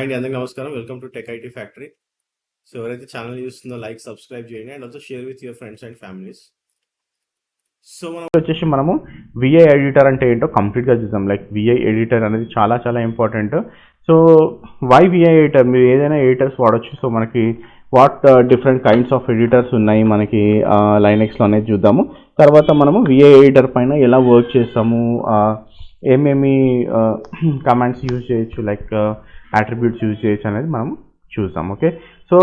అండి, అందరికీ నమస్కారం. Welcome to tech IT factory. So ఎవరైతే ఛానల్ చూస్తుందో లైక్, సబ్స్క్రైబ్ చేయండి and also share with your friends and families. So మనము విఐ ఎడిటర్ అంటే ఏంటో కంప్లీట్గా చూద్దాం. లైక్ విఐ ఎడిటర్ అనేది చాలా చాలా important. So why VI editor? మీరు ఏదైనా ఎడిటర్స్ వాడచ్చు. సో మనకి what different kinds of editors ఉన్నాయి మనకి లైనెక్స్లో అనేది చూద్దాము. తర్వాత మనము విఐ ఎడిటర్ పైన ఎలా వర్క్ చేస్తాము, ఏమేమి కమాండ్స్ యూజ్ చేయొచ్చు, లైక్ అట్రిబ్యూట్స్ యూజ్ చేయొచ్చు అనేది మనం చూద్దాం. ఓకే, సో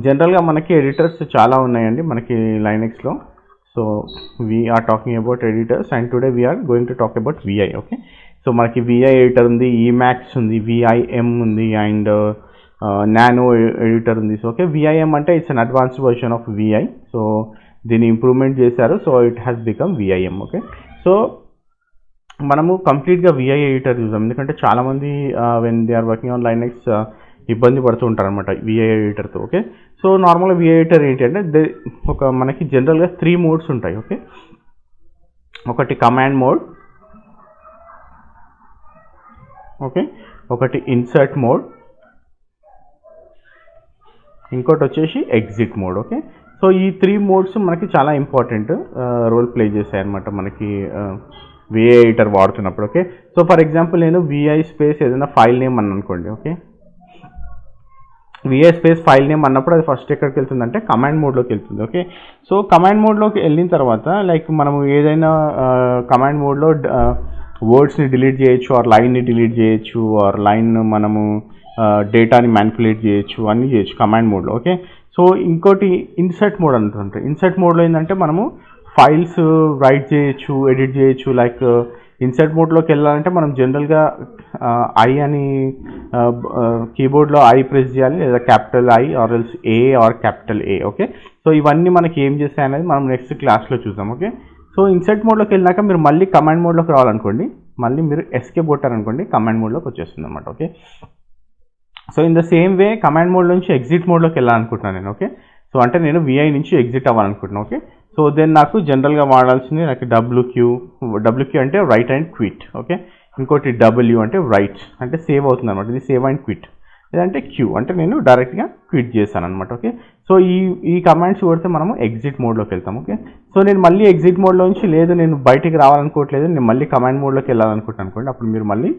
జనరల్గా మనకి ఎడిటర్స్ చాలా ఉన్నాయండి మనకి లైనెక్స్లో. So we're talking about editors and today we're going to talk about vi. Okay, so మనకి విఐ ఎడిటర్ ఉంది, ఈమాక్స్ ఉంది, విఐఎం ఉంది అండ్ నానో ఎడిటర్ ఉంది. సో ఓకే, విఐఎం అంటే it's an advanced version of vi. So దీన్ని improvement చేశారు. So it has become vim. Okay, so మనము కంప్లీట్గా విఐ ఎడిటర్ చూద్దాం. ఎందుకంటే చాలామంది when they are working on Linux ఇబ్బంది పడుతూ ఉంటారు అనమాట విఐ ఎడిటర్తో. ఓకే, సో నార్మల్గా విఐ ఎడిటర్ ఏంటి అంటే మనకి జనరల్గా 3 మోడ్స్ ఉంటాయి. ఓకే, ఒకటి కమాండ్ మోడ్, ఓకే, ఒకటి ఇన్సర్ట్ మోడ్, ఇంకోటి వచ్చేసి ఎగ్జిట్ మోడ్. ఓకే, సో ఈ 3 మోడ్స్ మనకి చాలా ఇంపార్టెంట్ రోల్ ప్లే చేస్తాయి అనమాట మనకి విఐ ఎడిటర్ వాడుతున్నప్పుడు. ఓకే, సో ఫర్ ఎగ్జాంపుల్ నేను విఐ స్పేస్ ఏదైనా ఫైల్ నేమ్ అని అనుకోండి. Okay, vi space file name అన్నప్పుడు అది ఫస్ట్ ఎక్కడికి వెళ్తుందంటే కమాండ్ మోడ్లోకి వెళ్తుంది. ఓకే, సో కమాండ్ మోడ్లోకి వెళ్ళిన తర్వాత లైక్ మనము ఏదైనా కమాండ్ మోడ్లో వర్డ్స్ని డిలీట్ చేయొచ్చు, ఆర్ లైన్ని డిలీట్ చేయొచ్చు, ఆర్ లైన్ మనము డేటాని మ్యానిపులేట్ చేయొచ్చు, అన్నీ చేయొచ్చు కమాండ్ మోడ్లో. ఓకే, సో ఇంకోటి ఇన్సర్ట్ మోడ్ అంటుంటే, ఇన్సర్ట్ మోడ్లో ఏంటంటే మనము ఫైల్స్ రైట్ చేయొచ్చు, ఎడిట్ చేయొచ్చు. లైక్ ఇన్సర్ట్ మోడ్లోకి వెళ్ళాలంటే మనం జనరల్గా ఐ అని కీబోర్డ్లో ఐ ప్రెస్ చేయాలి, లేదా capital I or else A or capital A. Okay, so ఇవన్నీ మనకి ఏం చేస్తాయి అనేది మనం నెక్స్ట్ క్లాస్లో చూద్దాం. ఓకే, సో ఇన్సర్ట్ మోడ్లోకి వెళ్ళినాక మీరు మళ్ళీ కమాండ్ మోడ్లోకి రావాలనుకోండి, మళ్ళీ మీరు ఎస్కేప్ కొట్టారనుకోండి, కమాండ్ మోడ్లోకి వచ్చేస్తుంది అనమాట. Okay, so in the same way command mode నుంచి ఎగ్జిట్ మోడ్లోకి వెళ్ళాలనుకుంటున్నాను నేను. ఓకే, సో అంటే నేను విఐ నుంచి ఎగ్జిట్ అవ్వాలనుకుంటున్నాను. ఓకే, సో దెన్ నాకు జనరల్గా వాడాల్సింది నాకు డబ్ల్యూక్యూ అంటే రైట్ అండ్ క్విట్. ఓకే, ఇంకోటి డబ్ల్యూ అంటే రైట్ అంటే సేవ్ అవుతుంది అనమాట, ఇది సేవ్ అండ్ క్విట్. లేదంటే క్యూ అంటే నేను డైరెక్ట్గా క్విట్ చేశాను అనమాట. ఓకే, సో ఈ కమాండ్స్ కొడితే మనము ఎగ్జిట్ మోడ్లోకి వెళ్తాం. ఓకే, సో నేను మళ్ళీ ఎగ్జిట్ మోడ్లో నుంచి లేదు నేను బయటికి రావాలనుకోవట్లేదు, నేను మళ్ళీ కమాండ్ మోడ్లోకి వెళ్ళాలనుకుంటాను అనుకోండి, అప్పుడు మీరు మళ్ళీ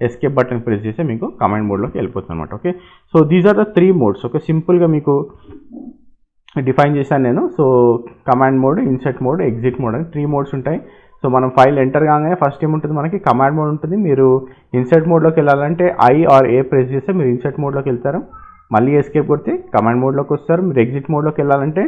ఎస్కేప్ బటన్ ప్రెస్ చేస్తే మీకు కమాండ్ మోడ్లోకి వెళ్ళిపోతుంది అనమాట. Okay, so these are the 3 modes. Okay, సింపుల్గా మీకు డిఫైన్ చేశాను నేను. So command mode, insert mode, exit mode అని 3 మోడ్స్ ఉంటాయి. సో మనం ఫైల్ ఎంటర్ కాగానే ఫస్ట్ ఏముంటుంది మనకి కమాండ్ మోడ్ ఉంటుంది. మీరు ఇన్సర్ట్ మోడ్లోకి వెళ్ళాలంటే ఐ ఆర్ ఏ ప్రెస్ చేస్తే మీరు ఇన్సర్ట్ మోడ్లోకి వెళ్తారు, మళ్ళీ ఎస్కేప్ కొడితే కమాండ్ మోడ్లోకి వస్తారు. మీరు ఎగ్జిట్ మోడ్లోకి వెళ్ళాలంటే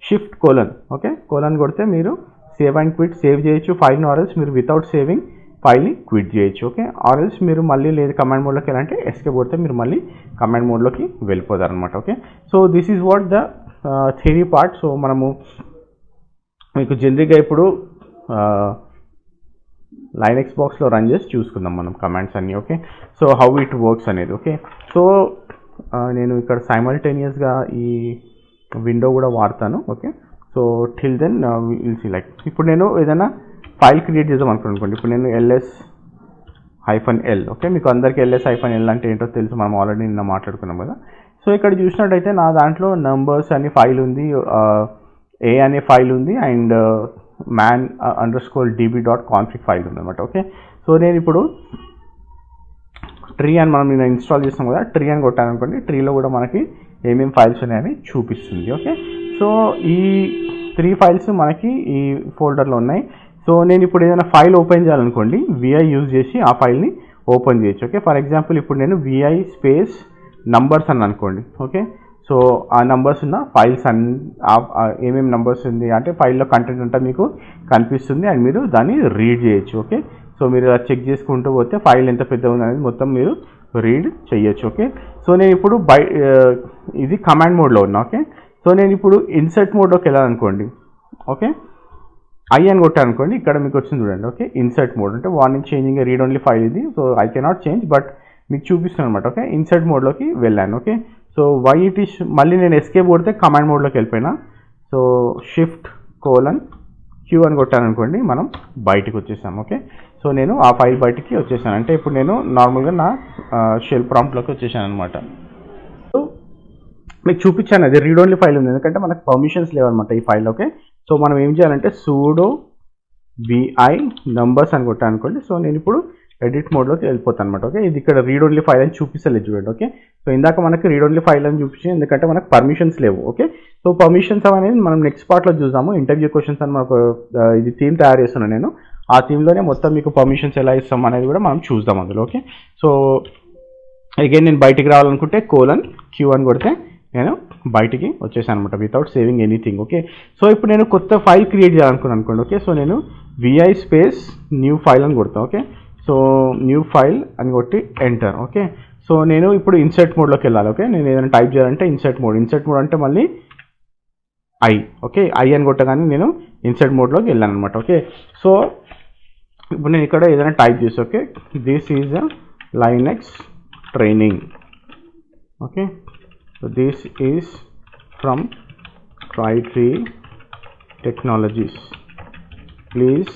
షిఫ్ట్ కోలన్, ఓకే, కోలన్ కొడితే మీరు సేవ్ అండ్ క్విట్ సేవ్ చేయొచ్చు ఫైల్ని, ఆర్ఎల్స్ మీరు వితౌట్ సేవింగ్ ఫైల్ని క్విట్ చేయొచ్చు. ఓకే, ఆర్ఎల్స్ మీరు మళ్ళీ లేదు కమాండ్ మోడ్లోకి వెళ్ళాలంటే ఎస్కేప్ కొడితే మీరు మళ్ళీ కమాండ్ మోడ్లోకి వెళ్ళిపోతారు అనమాట. Okay, so this is what the theory part. So మనము మీకు జనరల్గా ఇప్పుడు లైనెక్స్ బాక్స్లో రన్ చేసి చూసుకుందాం మనం కమాండ్స్ అన్నీ. Okay, so how it works అనేది. ఓకే, సో నేను ఇక్కడ సైమల్టేనియస్గా ఈ విండో కూడా వాడతాను. Okay, so till then will see. Like ఇప్పుడు నేను ఏదైనా ఫైల్ క్రియేట్ చేద్దాం అనుకోండి. ఇప్పుడు నేను ls-l. ఓకే, మీకు అందరికీ ls-l అంటే ఏంటో తెలుసు, మనం ఆల్రెడీ నిన్న మాట్లాడుకున్నాం కదా. సో ఇక్కడ చూసినట్టయితే నా దాంట్లో నంబర్స్ అనే ఫైల్ ఉంది, ఏ అనే ఫైల్ ఉంది అండ్ man_db.config ఫైల్ ఉంది అనమాట. ఓకే, సో నేను ఇప్పుడు ట్రీ అని మనం నేను ఇన్స్టాల్ చేస్తాం కదా, ట్రీ అని కొట్టాను అనుకోండి, ట్రీలో కూడా మనకి ఏమేమి ఫైల్స్ ఉన్నాయని చూపిస్తుంది. ఓకే, సో ఈ 3 ఫైల్స్ మనకి ఈ ఫోల్డర్లో ఉన్నాయి. సో నేను ఇప్పుడు ఏదైనా ఫైల్ ఓపెన్ చేయాలనుకోండి, విఐ యూజ్ చేసి ఆ ఫైల్ని ఓపెన్ చేయొచ్చు. ఓకే, ఫర్ ఎగ్జాంపుల్ ఇప్పుడు నేను విఐ స్పేస్ నంబర్స్ అని అనుకోండి. ఓకే, సో ఆ నంబర్స్ ఉన్న ఫైల్స్ ఏమేమి నంబర్స్ ఉంది అంటే ఫైల్లో కంటెంట్ అంతా మీకు కనిపిస్తుంది అండ్ మీరు దాన్ని రీడ్ చేయొచ్చు. ఓకే, సో మీరు చెక్ చేసుకుంటూ పోతే ఫైల్ ఎంత పెద్ద ఉంది అనేది మొత్తం మీరు రీడ్ చేయొచ్చు. ఓకే, సో నేను ఇప్పుడు ఇది కమాండ్ మోడ్లో ఉన్నా. ఓకే, సో నేను ఇప్పుడు ఇన్సర్ట్ మోడ్లోకి వెళ్ళాలనుకోండి. ఓకే, ఐ అని కొట్టాను అనుకోండి, ఇక్కడ మీకు వచ్చింది చూడండి. ఓకే, ఇన్సర్ట్ మోడ్ అంటే warning changing read only file ఇది. So I cannot change but మీకు చూపిస్తుంది అనమాట. ఓకే, ఇన్సర్ట్ మోడ్లోకి వెళ్ళాను. Okay, so why it is మళ్ళీ నేను ఎస్కేప్ కొడితే కమాండ్ మోడ్లోకి వెళ్ళిపోయినా. సో షిఫ్ట్ కోలన్ క్యూ అని కొట్టాను అనుకోండి, మనం బయటకు వచ్చేసాం. ఓకే, సో నేను ఆ ఫైల్ బయటికి వచ్చేసాను. అంటే ఇప్పుడు నేను నార్మల్గా నా షెల్ ప్రాంప్ట్లోకి వచ్చేసాను అనమాట. సో మీకు చూపించాను అది రీడ్ ఓన్లీ ఫైల్ ఉంది, ఎందుకంటే మనకు పర్మిషన్స్ లేవన్నమాట ఈ ఫైల్. ఓకే, సో మనం ఏం చేయాలంటే sudo vi numbers అని కొట్టాను అనుకోండి. సో నేను ఇప్పుడు ఎడిట్ మోడ్లోకి వెళ్ళిపోతాను అనమాట. ఓకే, ఇది ఇక్కడ రీడ్ ఓన్లీ ఫైల్ అని చూపిస్తలేదు చూడండి. ఓకే, సో ఇందాక మనకి రీడ్ ఓన్లీ ఫైల్ అని చూపించింది, ఎందుకంటే మనకు పర్మిషన్స్ లేవు. ఓకే, సో పర్మిషన్స్ అనేది మనం నెక్స్ట్ పార్ట్లో చూద్దాము. ఇంటర్వ్యూ క్వశ్చన్స్ అని మనకు ఇది థీమ్ తయారు చేస్తున్నాను నేను. ఆ థీమ్లోనే మొత్తం మీకు పర్మిషన్స్ ఎలా ఇస్తాం అనేది కూడా మనం చూద్దాం అందులో. ఓకే, సో అగైన్ నేను బయటికి రావాలనుకుంటే :q అని కొడితే నేను బయటికి వచ్చేసాను అనమాట without saving anything. Okay, so ఇప్పుడు నేను కొత్త ఫైల్ క్రియేట్ చేయాలనుకున్నాను అనుకోండి. ఓకే, సో నేను vi స్పేస్ న్యూ ఫైల్ అని కొడతాను. ఓకే, సో న్యూ ఫైల్ అని కొట్టి ఎంటర్. ఓకే, సో నేను ఇప్పుడు ఇన్సర్ట్ మోడ్లోకి వెళ్ళాలి. ఓకే, నేను ఏదైనా టైప్ చేయాలంటే ఇన్సర్ట్ మోడ్ అంటే మళ్ళీ ఓకే ఐ అని కొట్టగానే నేను ఇన్సర్ట్ మోడ్లోకి వెళ్ళాను అనమాట. ఓకే, సో ఇప్పుడు నేను ఇక్కడ ఏదైనా టైప్ చేసి okay this is a Linux training. Okay, so this is from Trictree Technologies. Please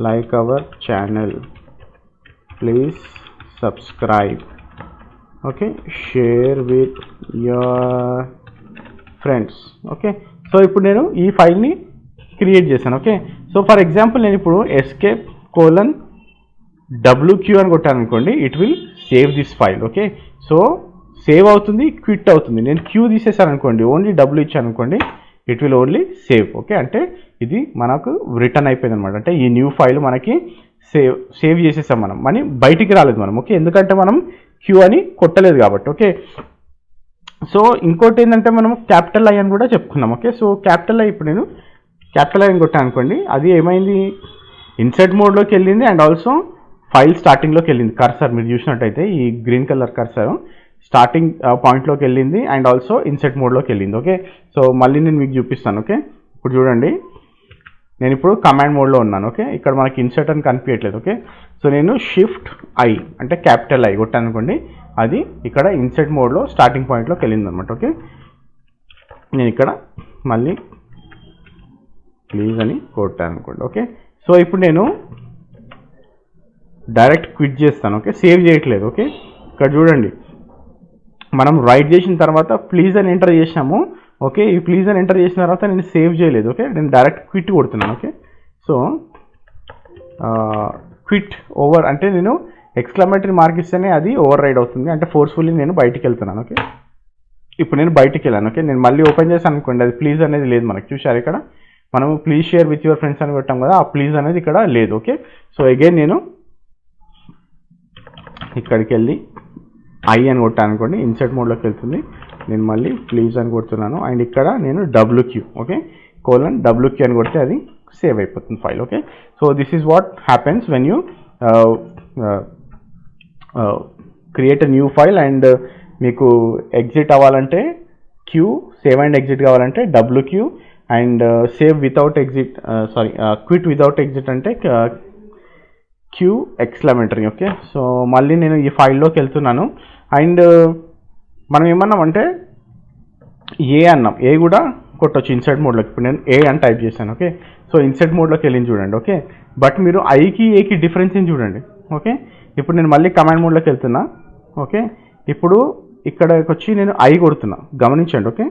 like our channel. Please subscribe. Okay, share with your friends. Okay, so ఇప్పుడు నేను ఈ ఫైల్ని క్రియేట్ చేశాను. ఓకే, సో ఫర్ ఎగ్జాంపుల్ నేను ఇప్పుడు escape:wq అని కొట్టాను అనుకోండి, it will save this file. Okay, so save అవుతుంది, క్విట్ అవుతుంది. నేను క్యూ తీసేసాను అనుకోండి, ఓన్లీ డబ్ల్యూ ఇచ్చాను అనుకోండి, it will only save. Okay, అంటే ఇది మనకు రిటర్న్ అయిపోయింది అనమాట. అంటే ఈ న్యూ ఫైల్ మనకి సేవ్ చేసేసాం మనం, మనీ బయటికి రాలేదు మనం. ఓకే, ఎందుకంటే మనం క్యూ అని కొట్టలేదు కాబట్టి. ఓకే, సో ఇంకోటి ఏంటంటే మనం క్యాపిటల్ ఐ అని కూడా చెప్పుకున్నాం. ఓకే, సో క్యాపిటల్ ఐ ఇప్పుడు నేను క్యాపిటల్ ఐ అని కొట్టాను అనుకోండి, అది ఏమైంది ఇన్సర్ట్ మోడ్లోకి వెళ్ళింది అండ్ ఆల్సో ఫైల్ స్టార్టింగ్లోకి వెళ్ళింది. కర్సర్ మీరు చూసినట్టయితే ఈ గ్రీన్ కలర్ కర్సర్ స్టార్టింగ్ పాయింట్లోకి వెళ్ళింది అండ్ ఆల్సో ఇన్సర్ట్ మోడ్లోకి వెళ్ళింది. ఓకే, సో మళ్ళీ నేను మీకు చూపిస్తాను. ఓకే, ఇప్పుడు చూడండి నేను ఇప్పుడు కమాండ్ మోడ్లో ఉన్నాను. ఓకే, ఇక్కడ మనకి ఇన్సర్ట్ అని కనిపించట్లేదు. ఓకే, సో నేను Shift+I అంటే క్యాపిటల్ ఐ కొట్టాను అనుకోండి, అది ఇక్కడ ఇన్సర్ట్ మోడ్లో స్టార్టింగ్ పాయింట్లోకి వెళ్ళింది అనమాట. ఓకే, నేను ఇక్కడ మళ్ళీ ప్లీజ్ అని కొట్టాను అనుకోండి. ఓకే, సో ఇప్పుడు నేను డైరెక్ట్ క్విట్ చేస్తాను. ఓకే, సేవ్ చేయట్లేదు. ఓకే, ఇక్కడ చూడండి మనం రైట్ చేసిన తర్వాత ప్లీజ్ అని ఎంటర్ చేసాము. ఓకే, ఈ ప్లీజ్ అని ఎంటర్ చేసిన తర్వాత నేను సేవ్ చేయలేదు. ఓకే, నేను డైరెక్ట్ క్విట్ కొడుతున్నాను. ఓకే, సో క్విట్ ఓవర్ అంటే నేను ఎక్స్క్లమేటరీ మార్క్ ఇస్తేనే అది ఓవర్ రైడ్ అవుతుంది, అంటే ఫోర్స్ఫుల్లీ నేను బయటికి వెళ్తున్నాను. ఓకే, ఇప్పుడు నేను బయటికి వెళ్ళాను. ఓకే, నేను మళ్ళీ ఓపెన్ చేశాను అనుకోండి, అది ప్లీజ్ అనేది లేదు మనకి. చూసారు ఇక్కడ మనం please share with your friends అని పెట్టాం కదా, ఆ ప్లీజ్ అనేది ఇక్కడ లేదు. ఓకే, సో అగైన్ నేను ఇక్కడికి వెళ్ళి ఐ అని కొట్టాను అనుకోండి, ఇన్సర్ట్ మోడ్లోకి వెళ్తుంది. నేను మళ్ళీ ప్లీజ్ అని కొడుతున్నాను అండ్ ఇక్కడ నేను WQ ఓకే :WQ అని కొడితే అది సేవ్ అయిపోతుంది file. Okay, so this is what happens when you create a new file and మీకు ఎగ్జిట్ అవ్వాలంటే క్యూ, సేవ్ అండ్ ఎగ్జిట్ కావాలంటే WQ and save without exit quit without exit అంటే queue exclamatory. Okay, so మళ్ళీ నేను ఈ ఫైల్లోకి వెళ్తున్నాను and మనం ఏమన్నామంటే ఏ అన్నాం, ఏ కూడా కొట్టొచ్చు ఇన్సర్ట్ మోడ్లోకి. ఇప్పుడు నేను ఏ అని టైప్ చేశాను. ఓకే, సో ఇన్సర్ట్ మోడ్లోకి వెళ్ళింది చూడండి. ఓకే, బట్ మీరు ఐకి ఏకి డిఫరెన్స్ చూడండి. ఓకే, ఇప్పుడు నేను మళ్ళీ కమాండ్ మోడ్లోకి వెళ్తున్నా. ఓకే, ఇప్పుడు ఇక్కడికి వచ్చి నేను ఐ కొడుతున్నా, గమనించండి. ఓకే,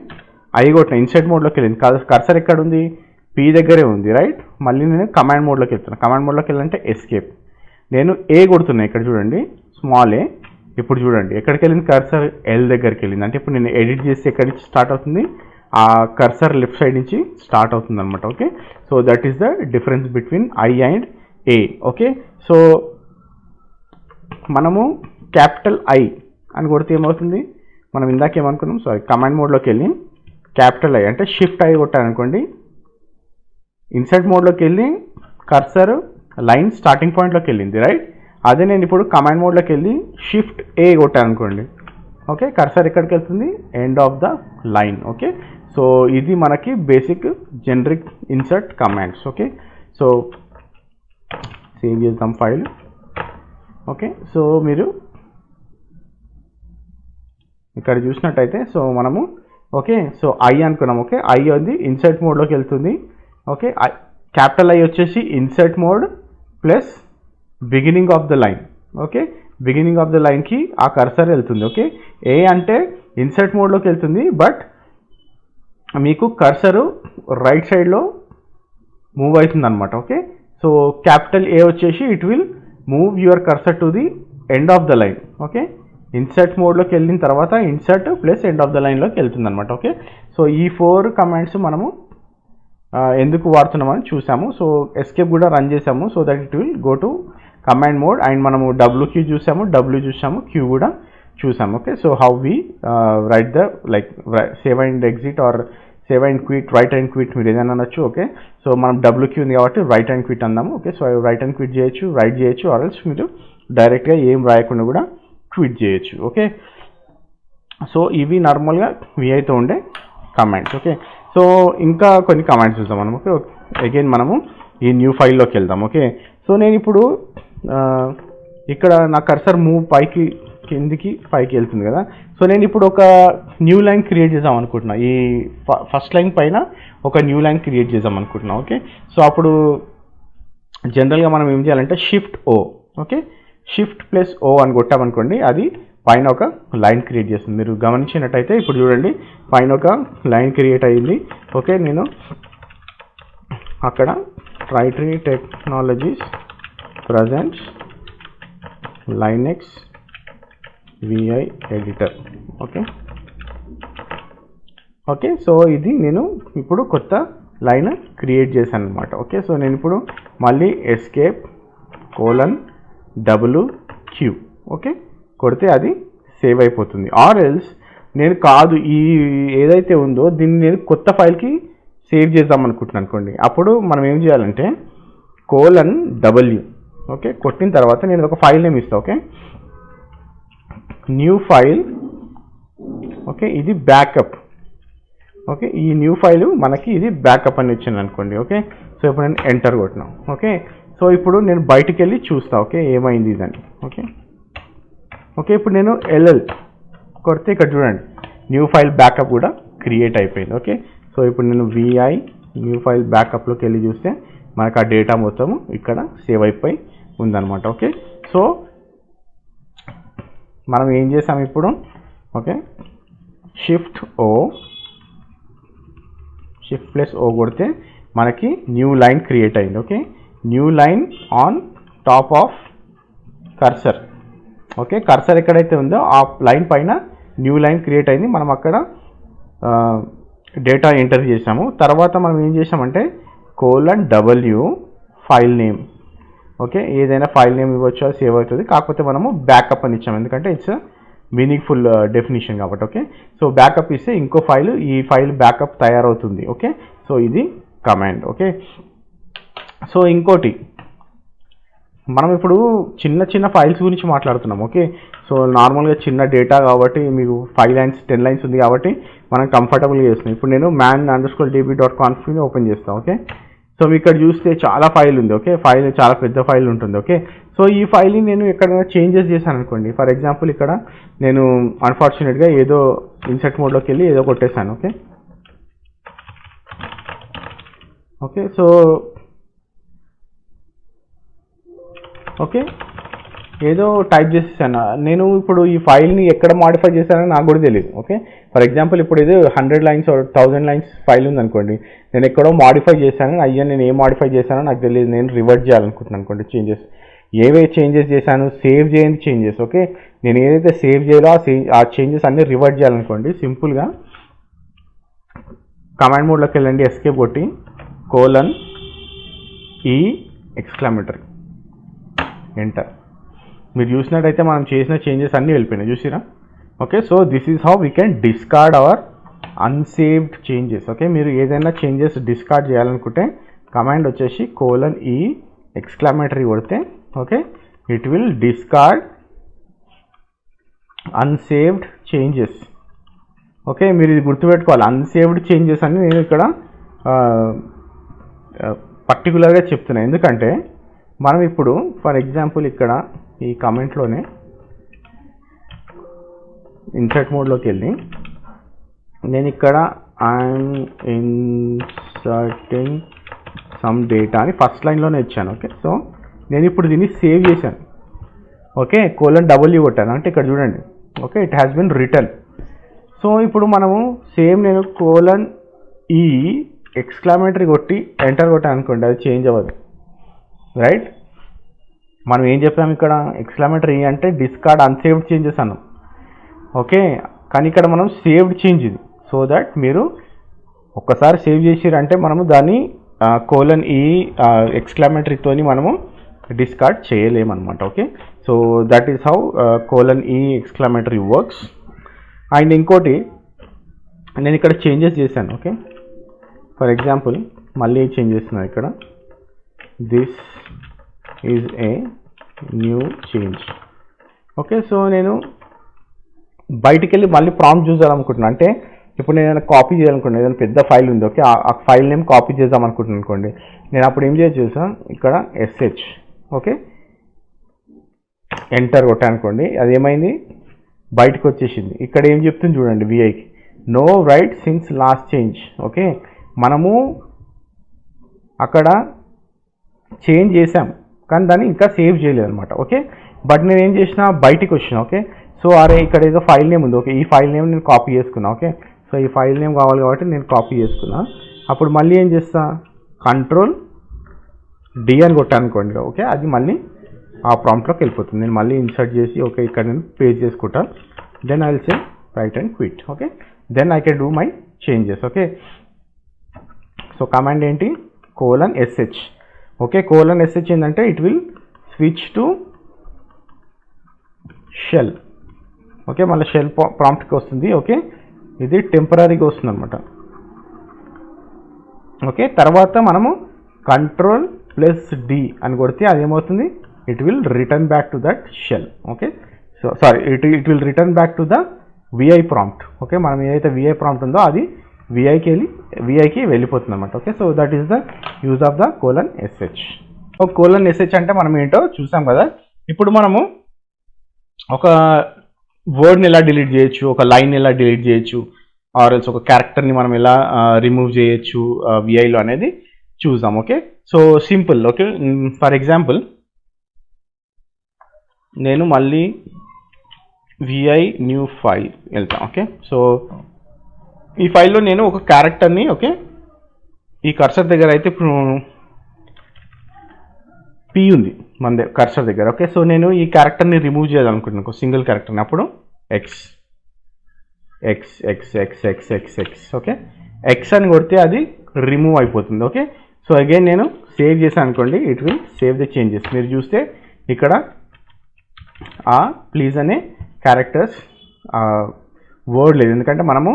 ఐ కొట్టిన ఇన్సర్ట్ మోడ్లోకి వెళ్ళింది, కర్సర్ ఎక్కడ ఉంది, పీ దగ్గరే ఉంది రైట్. మళ్ళీ నేను కమాండ్ మోడ్లోకి వెళ్తున్నా, కమాండ్ మోడ్లోకి వెళ్ళాలంటే ఎస్కేప్, నేను ఏ కొడుతున్నా ఇక్కడ చూడండి స్మాల్ ఏ. ఇప్పుడు చూడండి ఎక్కడికి వెళ్ళింది, కర్సర్ ఎల్ దగ్గరికి వెళ్ళింది. అంటే ఇప్పుడు నేను ఎడిట్ చేస్తే ఎక్కడి నుంచి స్టార్ట్ అవుతుంది, ఆ కర్సర్ లెఫ్ట్ సైడ్ నుంచి స్టార్ట్ అవుతుంది అనమాట. Okay, so that is the difference between I and A. Okay, so మనము క్యాపిటల్ ఐ అని కొడితే ఏమవుతుంది, మనం ఇందాక ఏమనుకున్నాం, సారీ కమాండ్ మోడ్లోకి వెళ్ళి క్యాపిటల్ ఐ అంటే Shift+I కొట్టాను అనుకోండి, ఇన్సర్ట్ మోడ్లోకి వెళ్ళి కర్సర్ లైన్ స్టార్టింగ్ పాయింట్లోకి వెళ్ళింది రైట్. అదే నేను ఇప్పుడు కమాండ్ మోడ్లోకి వెళ్ళి Shift+A కొట్టాను అనుకోండి, ఓకే కర్సర్ ఎక్కడికి వెళ్తుంది, end of the line. Okay, so ఇది మనకి basic generic insert commands. Okay, so save చేద్దాం ఫైల్. ఓకే, సో మీరు ఇక్కడ చూసినట్టయితే సో మనము ఓకే సో ఐ అనుకున్నాం. ఓకే, ఐ ఉంది ఇన్సర్ట్ మోడ్లోకి వెళ్తుంది. ఓకే, క్యాపిటల్ ఐ వచ్చేసి insert mode plus beginning of the line. Okay, beginning of the లైన్కి ఆ కర్సర్ వెళ్తుంది. ఓకే, ఏ అంటే ఇన్సర్ట్ మోడ్లోకి వెళ్తుంది, బట్ మీకు కర్సరు రైట్ సైడ్లో మూవ్ అవుతుంది అనమాట. ఓకే, సో క్యాపిటల్ ఏ వచ్చేసి it will move your cursor to the end of the line. Okay, insert మోడ్లోకి వెళ్ళిన తర్వాత insert plus end of the లైన్లోకి వెళ్తుంది అనమాట. ఓకే, సో ఈ 4 కమాండ్స్ మనము ఎందుకు వాడుతున్నామని చూసాము. సో ఎస్కేప్ కూడా రన్ చేసాము, so that it will go to command mode. And మనము WQ చూసాము, W చూసాము, Q కూడా చూసాము. Okay, so how we write the like save and exit or save and quit, write and quit మీరు ఏదైనా అనొచ్చు. ఓకే, సో మనం WQ ఉంది కాబట్టి రైట్ అండ్ క్విట్ అందాము. Okay, so write and quit చేయొచ్చు, రైట్ చేయొచ్చు, ఆర్ఎల్స్ మీరు డైరెక్ట్గా ఏం రాయకుండా కూడా క్విట్ చేయొచ్చు. ఓకే, సో ఇవి నార్మల్గా VIతో ఉండే కమాండ్స్. ఓకే, సో ఇంకా కొన్ని కమాండ్స్ చూద్దాం మనం. ఓకే, అగైన్ మనము ఈ న్యూ ఫైల్లోకి వెళ్దాం. ఓకే, సో నేను ఇప్పుడు ఇక్కడ నా కర్సర్ మూవ్ పైకి కిందికి పైకి వెళ్తుంది కదా. సో నేను ఇప్పుడు ఒక న్యూ లైన్ క్రియేట్ చేద్దాం అనుకుంటున్నా. ఈ ఫస్ట్ లైన్ పైన ఒక న్యూ లైన్ క్రియేట్ చేద్దాం అనుకుంటున్నా. ఓకే, సో అప్పుడు జనరల్గా మనం ఏం చేయాలంటే shift O. Okay, shift plus O అని కొట్టామనుకోండి, అది పైన ఒక లైన్ క్రియేట్ చేస్తుంది. మీరు గమనించినట్టయితే ఇప్పుడు చూడండి, పైన ఒక లైన్ క్రియేట్ అయ్యింది. ఓకే, నేను అక్కడ ట్రైటరీ technologies presents Linux VI editor. Okay, okay, so ఇది నేను ఇప్పుడు కొత్త లైన్ క్రియేట్ చేశాను అనమాట. ఓకే, సో నేను ఇప్పుడు మళ్ళీ ఎస్కేప్ WQ ఓకే కొడితే అది సేవ్ అయిపోతుంది. ఆర్ ఎల్స్ నేను కాదు ఈ ఏదైతే ఉందో దీన్ని నేను కొత్త ఫైల్కి సేవ్ చేద్దాం అనుకుంటున్నాను అనుకోండి, అప్పుడు మనం ఏం చేయాలంటే W ఓకే కొట్టిన తర్వాత నేను ఒక ఫైల్ నేమ్ ఇస్తాను. Okay, new file. ఓకే, ఇది బ్యాకప్. ఓకే, ఈ న్యూ ఫైల్ మనకి ఇది బ్యాకప్ అని వచ్చింది అనుకోండి. ఓకే, సో ఇప్పుడు నేను ఎంటర్ కొట్టినాను. ఓకే, సో ఇప్పుడు నేను బయటికి వెళ్ళి చూస్తా. ఓకే, ఏమైంది ఇదని. ఓకే, ఓకే, ఇప్పుడు నేను LL కొడితే ఇక్కడ చూడండి న్యూ ఫైల్ బ్యాకప్ కూడా క్రియేట్ అయిపోయింది. ఓకే, సో ఇప్పుడు నేను VI న్యూ ఫైల్ బ్యాకప్లోకి వెళ్ళి చూస్తే మనకు ఆ డేటా మొత్తం ఇక్కడ సేవ్ అయిపోయి ఉందన్నమాట. ఓకే, సో మనం ఏం చేసాం ఇప్పుడు. ఓకే, షిఫ్ట్ ప్లస్ O కొడితే మనకి న్యూ లైన్ క్రియేట్ అయింది. Okay, new line on top of cursor. Okay, cursor ఎక్కడైతే ఉందో ఆ లైన్ పైన న్యూ లైన్ క్రియేట్ అయింది. మనం అక్కడ డేటా ఎంటర్ చేసాము. తర్వాత మనం ఏం చేసామంటే W ఫైల్ నేమ్. ఓకే, ఏదైనా ఫైల్ నేమ్ ఇవ్వచ్చు, అది సేవ్ అవుతుంది. కాకపోతే మనము బ్యాకప్ అని ఇచ్చాము, ఎందుకంటే ఇట్స్ మీనింగ్ఫుల్ డెఫినేషన్ కాబట్టి. ఓకే, సో బ్యాకప్ ఇస్తే ఇంకో ఫైల్ ఈ ఫైల్ బ్యాకప్ తయారవుతుంది. ఓకే, సో ఇది కమాండ్. ఓకే, సో ఇంకోటి మనం ఇప్పుడు చిన్న చిన్న ఫైల్స్ గురించి మాట్లాడుతున్నాం. ఓకే, సో నార్మల్గా చిన్న డేటా కాబట్టి మీకు 5 లైన్స్ 10 లైన్స్ ఉంది కాబట్టి మనం కంఫర్టబుల్గా చేస్తున్నాం. ఇప్పుడు నేను man_db.conf ఓపెన్ చేస్తాను. ఓకే, సో ఇక్కడ చూస్తే చాలా ఫైల్ ఉంది. ఓకే, ఫైల్ చాలా పెద్ద ఫైల్ ఉంటుంది. ఓకే, సో ఈ ఫైల్ని నేను ఎక్కడైనా చేంజెస్ చేశాను అనుకోండి. ఫర్ ఎగ్జాంపుల్ ఇక్కడ నేను అన్ఫార్చునేట్గా ఏదో ఇన్సర్ట్ మోడ్లోకి వెళ్ళి ఏదో కొట్టేశాను. ఓకే, ఓకే, సో ఓకే ఏదో టైప్ చేసేసాను నేను. ఇప్పుడు ఈ ఫైల్ని ఎక్కడ మాడిఫై చేశానని నాకు కూడా తెలియదు. ఓకే, ఫర్ ఎగ్జాంపుల్ ఇప్పుడు ఇది 100 లైన్స్ 1000 లైన్స్ ఫైల్ ఉందనుకోండి, నేను ఎక్కడో మాడిఫై చేశాను, అయ్యా నేను ఏం మాడిఫై చేశానో నాకు తెలియదు, నేను రివర్ట్ చేయాలనుకుంటున్నాను అనుకోండి చేంజెస్. ఏవే చేంజెస్ చేశాను, సేవ్ చేయండి చేంజెస్. ఓకే, నేను ఏదైతే సేవ్ చేయాలో ఆ చేంజెస్ అన్నీ రివర్ట్ చేయాలనుకోండి, సింపుల్గా కమాండ్ మోడ్లోకి వెళ్ళండి, ఎస్కేప్ కొట్టి E ఎక్స్క్లమేటరీ ఎంటర్. మీరు చూసినట్టయితే మనం చేసిన చేంజెస్ అన్నీ వెళ్ళిపోయినాయి, చూసిరా. Okay, so this is how we can discard our unsaved changes. Okay, మీరు ఏదైనా చేంజెస్ డిస్కార్డ్ చేయాలనుకుంటే కమాండ్ వచ్చేసి E ఎక్స్క్లమేటరీ కొడితే okay it will discard unsaved changes. Okay, మీరు ఇది గుర్తుపెట్టుకోవాలి, అన్సేవ్డ్ చేంజెస్ అని నేను ఇక్కడ పర్టికులర్గా చెప్తున్నాను. ఎందుకంటే మనం ఇప్పుడు ఫర్ ఎగ్జాంపుల్ ఇక్కడ ఈ కమెంట్లోనే ఇన్సర్ట్ మోడ్లోకి వెళ్ళి నేను ఇక్కడ ఐఎమ్ ఇన్సర్టింగ్ సమ్ డేటా అని ఫస్ట్ లైన్లోనే ఇచ్చాను. ఓకే, సో నేను ఇప్పుడు దీన్ని సేవ్ చేశాను. ఓకే, :W కొట్టాను అంటే ఇక్కడ చూడండి. Okay, it has been return. So ఇప్పుడు మనము సేమ్ నేను :E ఎక్స్క్లమేటరీ కొట్టి ఎంటర్ కొట్టాను అనుకోండి, అది చేంజ్ అవ్వదు, రైట్? మనం ఏం చెప్పాము ఇక్కడ, ఎక్స్క్లమేటరీ అంటే డిస్కార్డ్ అన్సేవ్డ్ చేంజెస్ అన్నాం. ఓకే, కానీ ఇక్కడ మనం సేవ్డ్ చేంజ్ ఇది. సో దట్ మీరు ఒక్కసారి సేవ్ చేసిరంటే మనము దాన్ని :E ఎక్స్క్లమేటరీతోని మనము డిస్కార్డ్ చేయలేమన్నమాట. Okay, so that is how :E exclamatory works. And ఇంకోటి నేను ఇక్కడ చేంజెస్ చేశాను. ఓకే, ఫర్ ఎగ్జాంపుల్ మళ్ళీ చేంజ్ చేస్తున్నాను ఇక్కడ, this is a new change. Okay, so నేను బయటికి వెళ్ళి మళ్ళీ ప్రాంప్ట్ చూసాలనుకుంటున్నాను. అంటే ఇప్పుడు నేను ఏదైనా కాపీ చేయాలనుకుంటున్నాను, ఏదైనా పెద్ద ఫైల్ ఉంది. ఓకే, ఆ ఫైల్ నేమ్ కాపీ చేద్దాం అనుకుంటున్నాను అనుకోండి. నేను అప్పుడు ఏం చేసాను, ఇక్కడ SH ఓకే ఎంటర్ కొట్టాను అనుకోండి, అది ఏమైంది, బయటకు వచ్చేసింది. ఇక్కడ ఏం చెప్తుంది చూడండి, VIకి no write since last change. Okay, మనము అక్కడ చేంజ్ చేసాం కానీ దాన్ని ఇంకా సేవ్ చేయలేదు అనమాట. ఓకే, బట్ నేను ఏం చేసిన, బయటికి వచ్చిన. ఓకే, సో అరే ఇక్కడ ఏదో ఫైల్ నేమ్ ఉంది. ఓకే, ఈ ఫైల్ నేమ్ నేను కాపీ చేసుకున్నా. ఓకే, సో ఈ ఫైల్ నేమ్ కావాలి కాబట్టి నేను కాపీ చేసుకున్నా. అప్పుడు మళ్ళీ ఏం చేస్తా, Ctrl+D అని కొట్టాను అనుకోండి. ఓకే, అది మళ్ళీ ఆ ప్రాంప్ట్లోకి వెళ్ళిపోతుంది. నేను మళ్ళీ ఇన్సర్ట్ చేసి ఓకే ఇక్కడ నేను పేస్ట్ చేసుకుంటా. Then I will say write and quit. Okay, then I can do my changes. Okay, so command ఏంటి, :SH. ఓకే, :SH ఏంటంటే it will switch to shell. Okay, మళ్ళీ షెల్ ప్రాంప్ట్కి వస్తుంది. ఓకే, ఇది టెంపరీగా వస్తుంది అనమాట. ఓకే, తర్వాత మనము Ctrl+D అని కొడితే అదేమవుతుంది, it will return back to that shell. Okay, so sorry it will return back to the VI prompt. Okay, మనం ఏదైతే VI ప్రాంప్ట్ ఉందో అది VIకి వెళ్ళిపోతుంది అనమాట. Okay, so that is the use of the :SH. :SH అంటే మనం ఏంటో చూసాం కదా. ఇప్పుడు మనము ఒక వర్డ్ని ఎలా డిలీట్ చేయొచ్చు, ఒక లైన్ ఎలా డిలీట్ చేయొచ్చు, ఆర్ ఎల్స్ ఒక క్యారెక్టర్ని మనం ఎలా రిమూవ్ చేయొచ్చు VIలో అనేది చూద్దాం. Okay, so simple. Okay, for example నేను మళ్ళీ VI న్యూ ఫైల్ వెళ్తాను. ఓకే, సో ఈ ఫైల్లో నేను ఒక క్యారెక్టర్ని, ఓకే ఈ కర్సర్ దగ్గర అయితే ఇప్పుడు P ఉంది మన కర్సర్ దగ్గర. ఓకే, సో నేను ఈ క్యారెక్టర్ని రిమూవ్ చేయాలనుకుంటున్నాను, ఒక సింగిల్ క్యారెక్టర్ని. అప్పుడు X. ఓకే, X అని కొడితే అది రిమూవ్ అయిపోతుంది. ఓకే, సో అగైన్ నేను సేవ్ చేశాను అనుకోండి, it will save the changes. మీరు చూస్తే ఇక్కడ ప్లీజ్ అనే క్యారెక్టర్స్ వర్డ్ లేదు, ఎందుకంటే మనము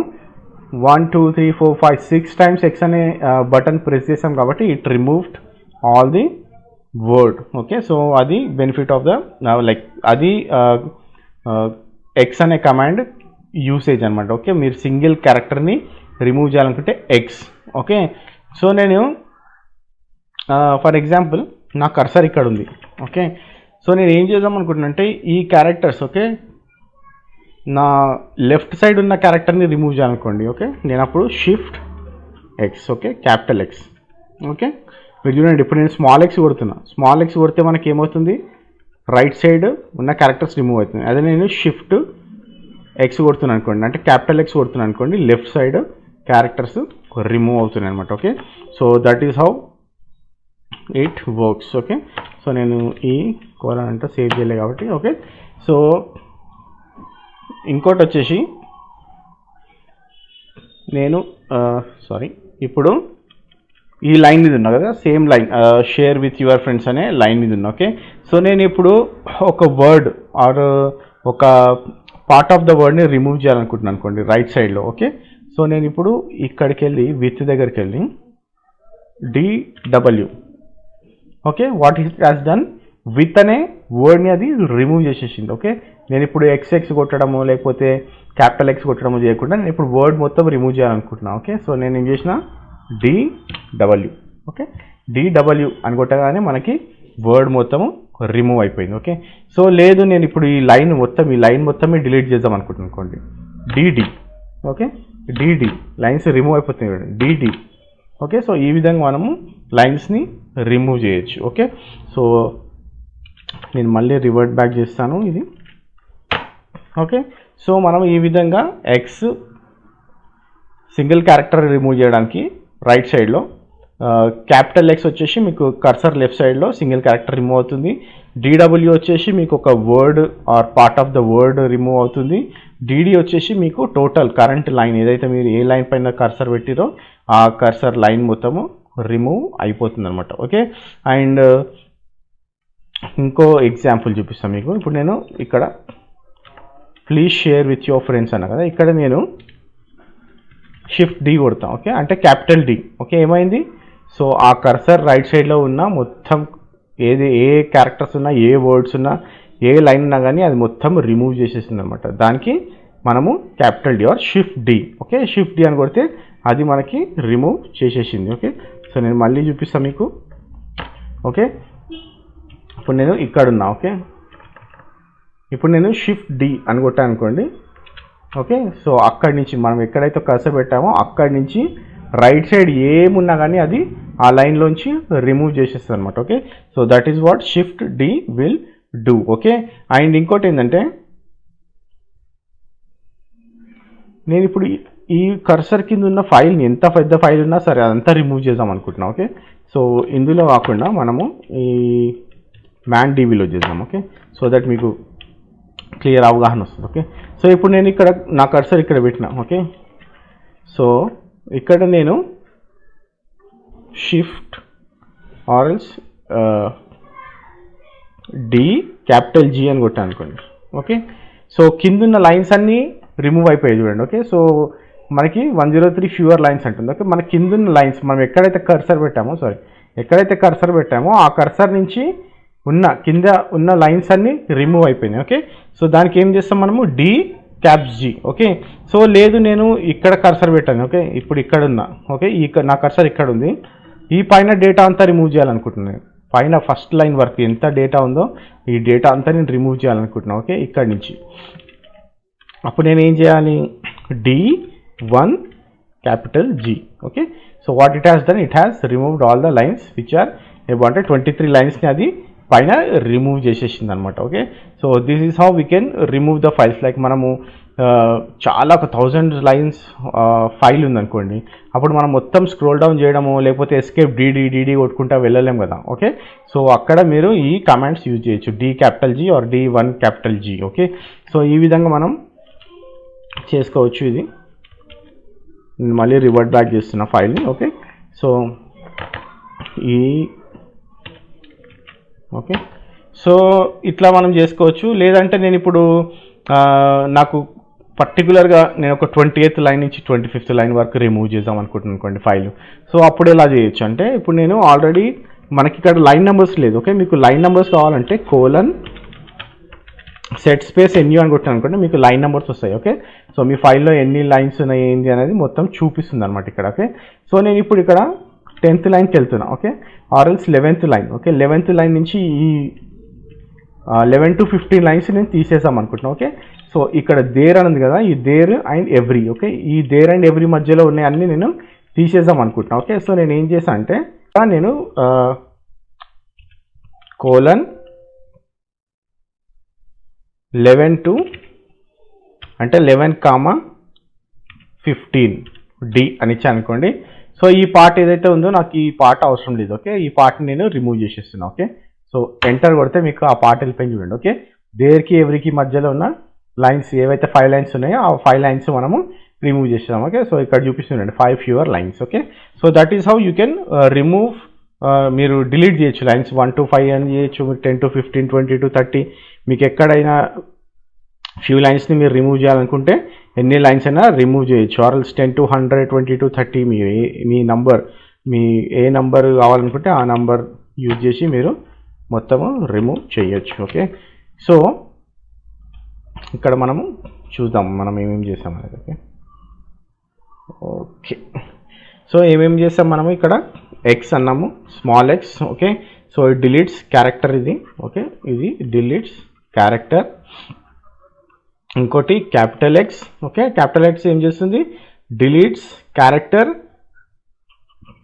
1 2 3 4 5 6 టైమ్స్ X అనే బటన్ ప్రెస్ చేసాం కాబట్టి it removed all the word. Okay, so అది బెనిఫిట్ ఆఫ్ ద లైక్ అది X అనే కమాండ్ యూసేజ్ అనమాట. ఓకే, మీరు సింగిల్ క్యారెక్టర్ని రిమూవ్ చేయాలనుకుంటే X. ఓకే, సో నేను ఫర్ ఎగ్జాంపుల్ నా కర్సర్ ఇక్కడ ఉంది. ఓకే, సో నేను ఏం చేద్దాం అనుకుంటున్నా అంటే ఈ క్యారెక్టర్స్, ఓకే నా లెఫ్ట్ సైడ్ ఉన్న క్యారెక్టర్ని రిమూవ్ చేయాలనుకోండి. ఓకే, నేను అప్పుడు Shift+X. Okay, X. ఓకే, మీరు చూడండి ఇప్పుడు నేను X కొడుతున్నా. X కొడితే మనకి ఏమవుతుంది, రైట్ సైడ్ ఉన్న క్యారెక్టర్స్ రిమూవ్ అవుతుంది. అదే నేను Shift+X కొడుతున్నాను అనుకోండి, అంటే X కొడుతున్నాను అనుకోండి, లెఫ్ట్ సైడ్ క్యారెక్టర్స్ రిమూవ్ అవుతున్నాయి అనమాట. Okay, so that is how it works. Okay, so నేను ఈ కోలన్ అంటే సేవ్ చేయలేదు కాబట్టి. ఓకే, సో ఇంకోటి వచ్చేసి నేను ఇప్పుడు ఈ లైన్ మీద ఉన్నా కదా, same line share with your friends అనే లైన్ మీద ఉన్నా. ఓకే, సో నేను ఇప్పుడు ఒక వర్డ్ ఆర్ ఒక పార్ట్ ఆఫ్ ద వర్డ్ని రిమూవ్ చేయాలనుకుంటున్నాను అనుకోండి రైట్ సైడ్లో. ఓకే, సో నేను ఇప్పుడు ఇక్కడికి వెళ్ళి విత్ దగ్గరికి వెళ్ళి DW. Okay, what it has done, with అనే వర్డ్ని అది రిమూవ్ చేసేసింది. ఓకే, నేను ఇప్పుడు XX కొట్టడము లేకపోతే X కొట్టడము చేయకుండా నేను ఇప్పుడు వర్డ్ మొత్తం రిమూవ్ చేయాలనుకుంటున్నాను. ఓకే, సో నేను ఏం చేసిన DW. ఓకే, DW అని కొట్టగానే మనకి వర్డ్ మొత్తము రిమూవ్ అయిపోయింది. ఓకే, సో లేదు నేను ఇప్పుడు ఈ లైన్ మొత్తమే డిలీట్ చేద్దాం అనుకుంటున్నాను అనుకోండి, DD. Okay, DD lines remove అయిపోతుంది DD. ఓకే, సో ఈ విధంగా మనము లైన్స్ని రిమూవ్ చేయొచ్చు. ఓకే, సో నేను మళ్ళీ రివర్ట్ బ్యాక్ చేస్తాను ఇది. ఓకే, సో మనం ఈ విధంగా ఎక్స్ సింగిల్ క్యారెక్టర్ రిమూవ్ చేయడానికి రైట్ సైడ్లో, క్యాపిటల్ ఎక్స్ వచ్చేసి మీకు కర్సర్ లెఫ్ట్ సైడ్లో సింగిల్ క్యారెక్టర్ రిమూవ్ అవుతుంది. డిడబ్ల్యూ వచ్చేసి మీకు ఒక word or part of the word remove అవుతుంది. డిడి వచ్చేసి మీకు టోటల్ కరెంట్ లైన్ ఏదైతే మీరు ఏ లైన్ పైన కర్సర్ పెట్టిరో ఆ కర్సర్ లైన్ మొత్తము రిమూవ్ అయిపోతుంది అనమాట. ఓకే, అండ్ ఇంకో ఎగ్జాంపుల్ చూపిస్తాను మీకు. ఇప్పుడు నేను ఇక్కడ please share with your friends అన్నా కదా, ఇక్కడ నేను షిఫ్ట్ డి కొడతాం. ఓకే, అంటే క్యాపిటల్ డి. ఓకే, ఏమైంది? సో ఆ కర్సర్ రైట్ సైడ్లో ఉన్న మొత్తం ఏ క్యారెక్టర్స్ ఉన్నా, ఏ వర్డ్స్ ఉన్నా, ఏ లైన్ ఉన్నా కానీ అది మొత్తం రిమూవ్ చేసేసింది అనమాట. దానికి మనము capital D or shift D. Okay, shift D అని కొడితే అది మనకి రిమూవ్ చేసేసింది. ఓకే, సో నేను మళ్ళీ చూపిస్తాను మీకు. ఓకే, ఇప్పుడు నేను ఇక్కడ ఉన్నా. ఓకే, ఇప్పుడు నేను షిఫ్ట్ డి అని కొట్టాను అనుకోండి. ఓకే, సో అక్కడి నుంచి మనం ఎక్కడైతే కర్సర్ పెట్టామో అక్కడి నుంచి రైట్ సైడ్ ఏమున్నా కానీ అది ఆ లైన్లోంచి రిమూవ్ చేసేస్తుంది అనమాట. Okay, so that is what shift D will do. Okay, and ఇంకోటి ఏంటంటే నేను ఇప్పుడు ఈ కర్సర్ కింద ఉన్న ఫైల్ని ఎంత పెద్ద ఫైల్ ఉన్నా సరే అదంతా రిమూవ్ చేద్దాం అనుకుంటున్నాం. ఓకే, సో ఇందులో కాకుండా మనము ఈ మ్యాన్ డీబీలో చేద్దాం. ఓకే, సో దట్ మీకు క్లియర్ అవగాహన వస్తుంది. ఓకే, సో ఇప్పుడు నేను ఇక్కడ నా కర్సర్ ఇక్కడ పెట్టినా. ఓకే, సో ఇక్కడ నేను షిఫ్ట్ ఆర్ఎల్స్ డి క్యాపిటల్ జీ అని కొట్టాను అనుకోండి. ఓకే, సో కిందున్న లైన్స్ అన్నీ రిమూవ్ అయిపోయాయి చూడండి. ఓకే, సో మనకి 103 ఫ్యూవర్ లైన్స్ అంటుంది. ఓకే, మన కిందున్న లైన్స్ మనం ఎక్కడైతే కర్సర్ పెట్టామో ఆ కర్సర్ నుంచి ఉన్న కింద ఉన్న లైన్స్ అన్నీ రిమూవ్ అయిపోయినాయి. ఓకే, సో దానికి ఏం చేస్తాం మనము D caps G. Okay, so లేదు నేను ఇక్కడ కర్సర్ పెట్టాను. ఓకే, ఇప్పుడు ఇక్కడ ఉన్నా. ఓకే, నా కర్సర్ ఇక్కడ ఉంది. ఈ పైన డేటా అంతా రిమూవ్ చేయాలనుకుంటున్నాను. పైన ఫస్ట్ లైన్ వరకు ఎంత డేటా ఉందో ఈ డేటా అంతా నేను రిమూవ్ చేయాలనుకుంటున్నాను. ఓకే, ఇక్కడ నుంచి అప్పుడు నేను ఏం చేయాలి? D1 capital G. Okay, so what it has done, it has removed all the lines which are about 23 lines ni adi paina remove చేసేసింది అనమాట. Okay, so this is how we can remove the files. Like మనము చాలా ఒక 1000 lines file ఉందనుకోండి, అప్పుడు మనం మొత్తం scroll down చేయడము లేకపోతే ఎస్కేప్ డిడి కొట్టుకుంటా వెళ్ళలేం కదా. ఓకే, సో అక్కడ మీరు ఈ కమాండ్స్ యూజ్ చేయొచ్చు, D capital G or D1 capital G. Okay, so ఈ విధంగా మనం చేసుకోవచ్చు. ఇది నేను మళ్ళీ రివర్ట్ బ్యాక్ చేస్తున్న ఫైల్ని. ఓకే, సో ఓకే, సో ఇట్లా మనం చేసుకోవచ్చు. లేదంటే నేను ఇప్పుడు నాకు పర్టికులర్గా నేను ఒక 28th లైన్ నుంచి 25th లైన్ వరకు రిమూవ్ చేద్దాం అనుకుంటున్నాను అనుకోండి ఫైల్. సో అప్పుడు ఎలా చేయొచ్చు అంటే, ఇప్పుడు నేను ఆల్రెడీ మనకి ఇక్కడ లైన్ నెంబర్స్ లేదు. ఓకే, మీకు లైన్ నెంబర్స్ కావాలంటే కోలన్ సెట్ స్పేస్ ఎన్యూ అని కొట్టాను అనుకోండి, మీకు లైన్ నెంబర్స్ వస్తాయి. ఓకే, సో మీ ఫైల్లో ఎన్ని లైన్స్ ఉన్నాయి ఏంటి అనేది మొత్తం చూపిస్తుంది అనమాట ఇక్కడ. ఓకే, సో నేను ఇప్పుడు ఇక్కడ 10th లైన్కి వెళ్తున్నా. ఓకే, ఆర్ఎల్స్ 11th line. Okay, 11th line నుంచి ఈ 11 to 15 లైన్స్ నేను తీసేసాం అనుకుంటున్నాను. ఓకే, సో ఇక్కడ దేర్ అని ఉంది కదా, ఈ దేర్ అండ్ ఎవ్రీ. ఓకే, ఈ దేర్ అండ్ ఎవ్రీ మధ్యలో ఉన్న అన్ని నేను తీసేద్దాం అనుకుంటున్నాను. ఓకే, సో నేను ఏం చేశాను అంటే నేను కోలన్ 11 to అంటే 11,15 డి అని ఇచ్చాను అనుకోండి. సో ఈ పార్ట్ ఏదైతే ఉందో నాకు ఈ పార్ట్ అవసరం లేదు. ఓకే, ఈ పార్ట్ని నేను రిమూవ్ చేసేస్తున్నాను. ఓకే, సో ఎంటర్ కొడితే మీకు ఆ పార్ట్ వెళ్ళిపోయింది చూడండి. ఓకే, దేర్కి ఎవ్రీకి మధ్యలో ఉన్న లైన్స్ ఏవైతే 5 లైన్స్ ఉన్నాయో ఆ 5 లైన్స్ మనము రిమూవ్ చేసాం. ఓకే, సో ఇక్కడ చూపిస్తుందండి 5 fewer lines. Okay, so that is how you can remove. మీరు డిలీట్ చేయొచ్చు లైన్స్ 1 to 5 అని చేయొచ్చు, 10 to 15, 20 to 30. మీకు ఎక్కడైనా ఫ్యూ లైన్స్ని మీరు రిమూవ్ చేయాలనుకుంటే ఎన్ని లైన్స్ అయినా రిమూవ్ చేయొచ్చు. ఆర్ఎల్స్ 10 to 100, 20 to 30 me number, me A number కావాలనుకుంటే ఆ నంబర్ యూజ్ చేసి మీరు మొత్తము రిమూవ్ చేయొచ్చు. ఓకే, సో ఇక్కడ మనము చూద్దాం మనం ఏమేమి చేసాం అనేది. ఓకే, ఓకే, సో ఏమేమి చేస్తాం మనము ఇక్కడ ఎక్స్ అన్నాము, స్మాల్ ఎక్స్. ఓకే, సో ఇది డిలీట్స్ క్యారెక్టర్ ఇది. ఓకే, ఇది డిలీట్స్ క్యారెక్టర్. ఇంకోటి capital X. Okay, capital X ఏం చేస్తుంది? Deletes character,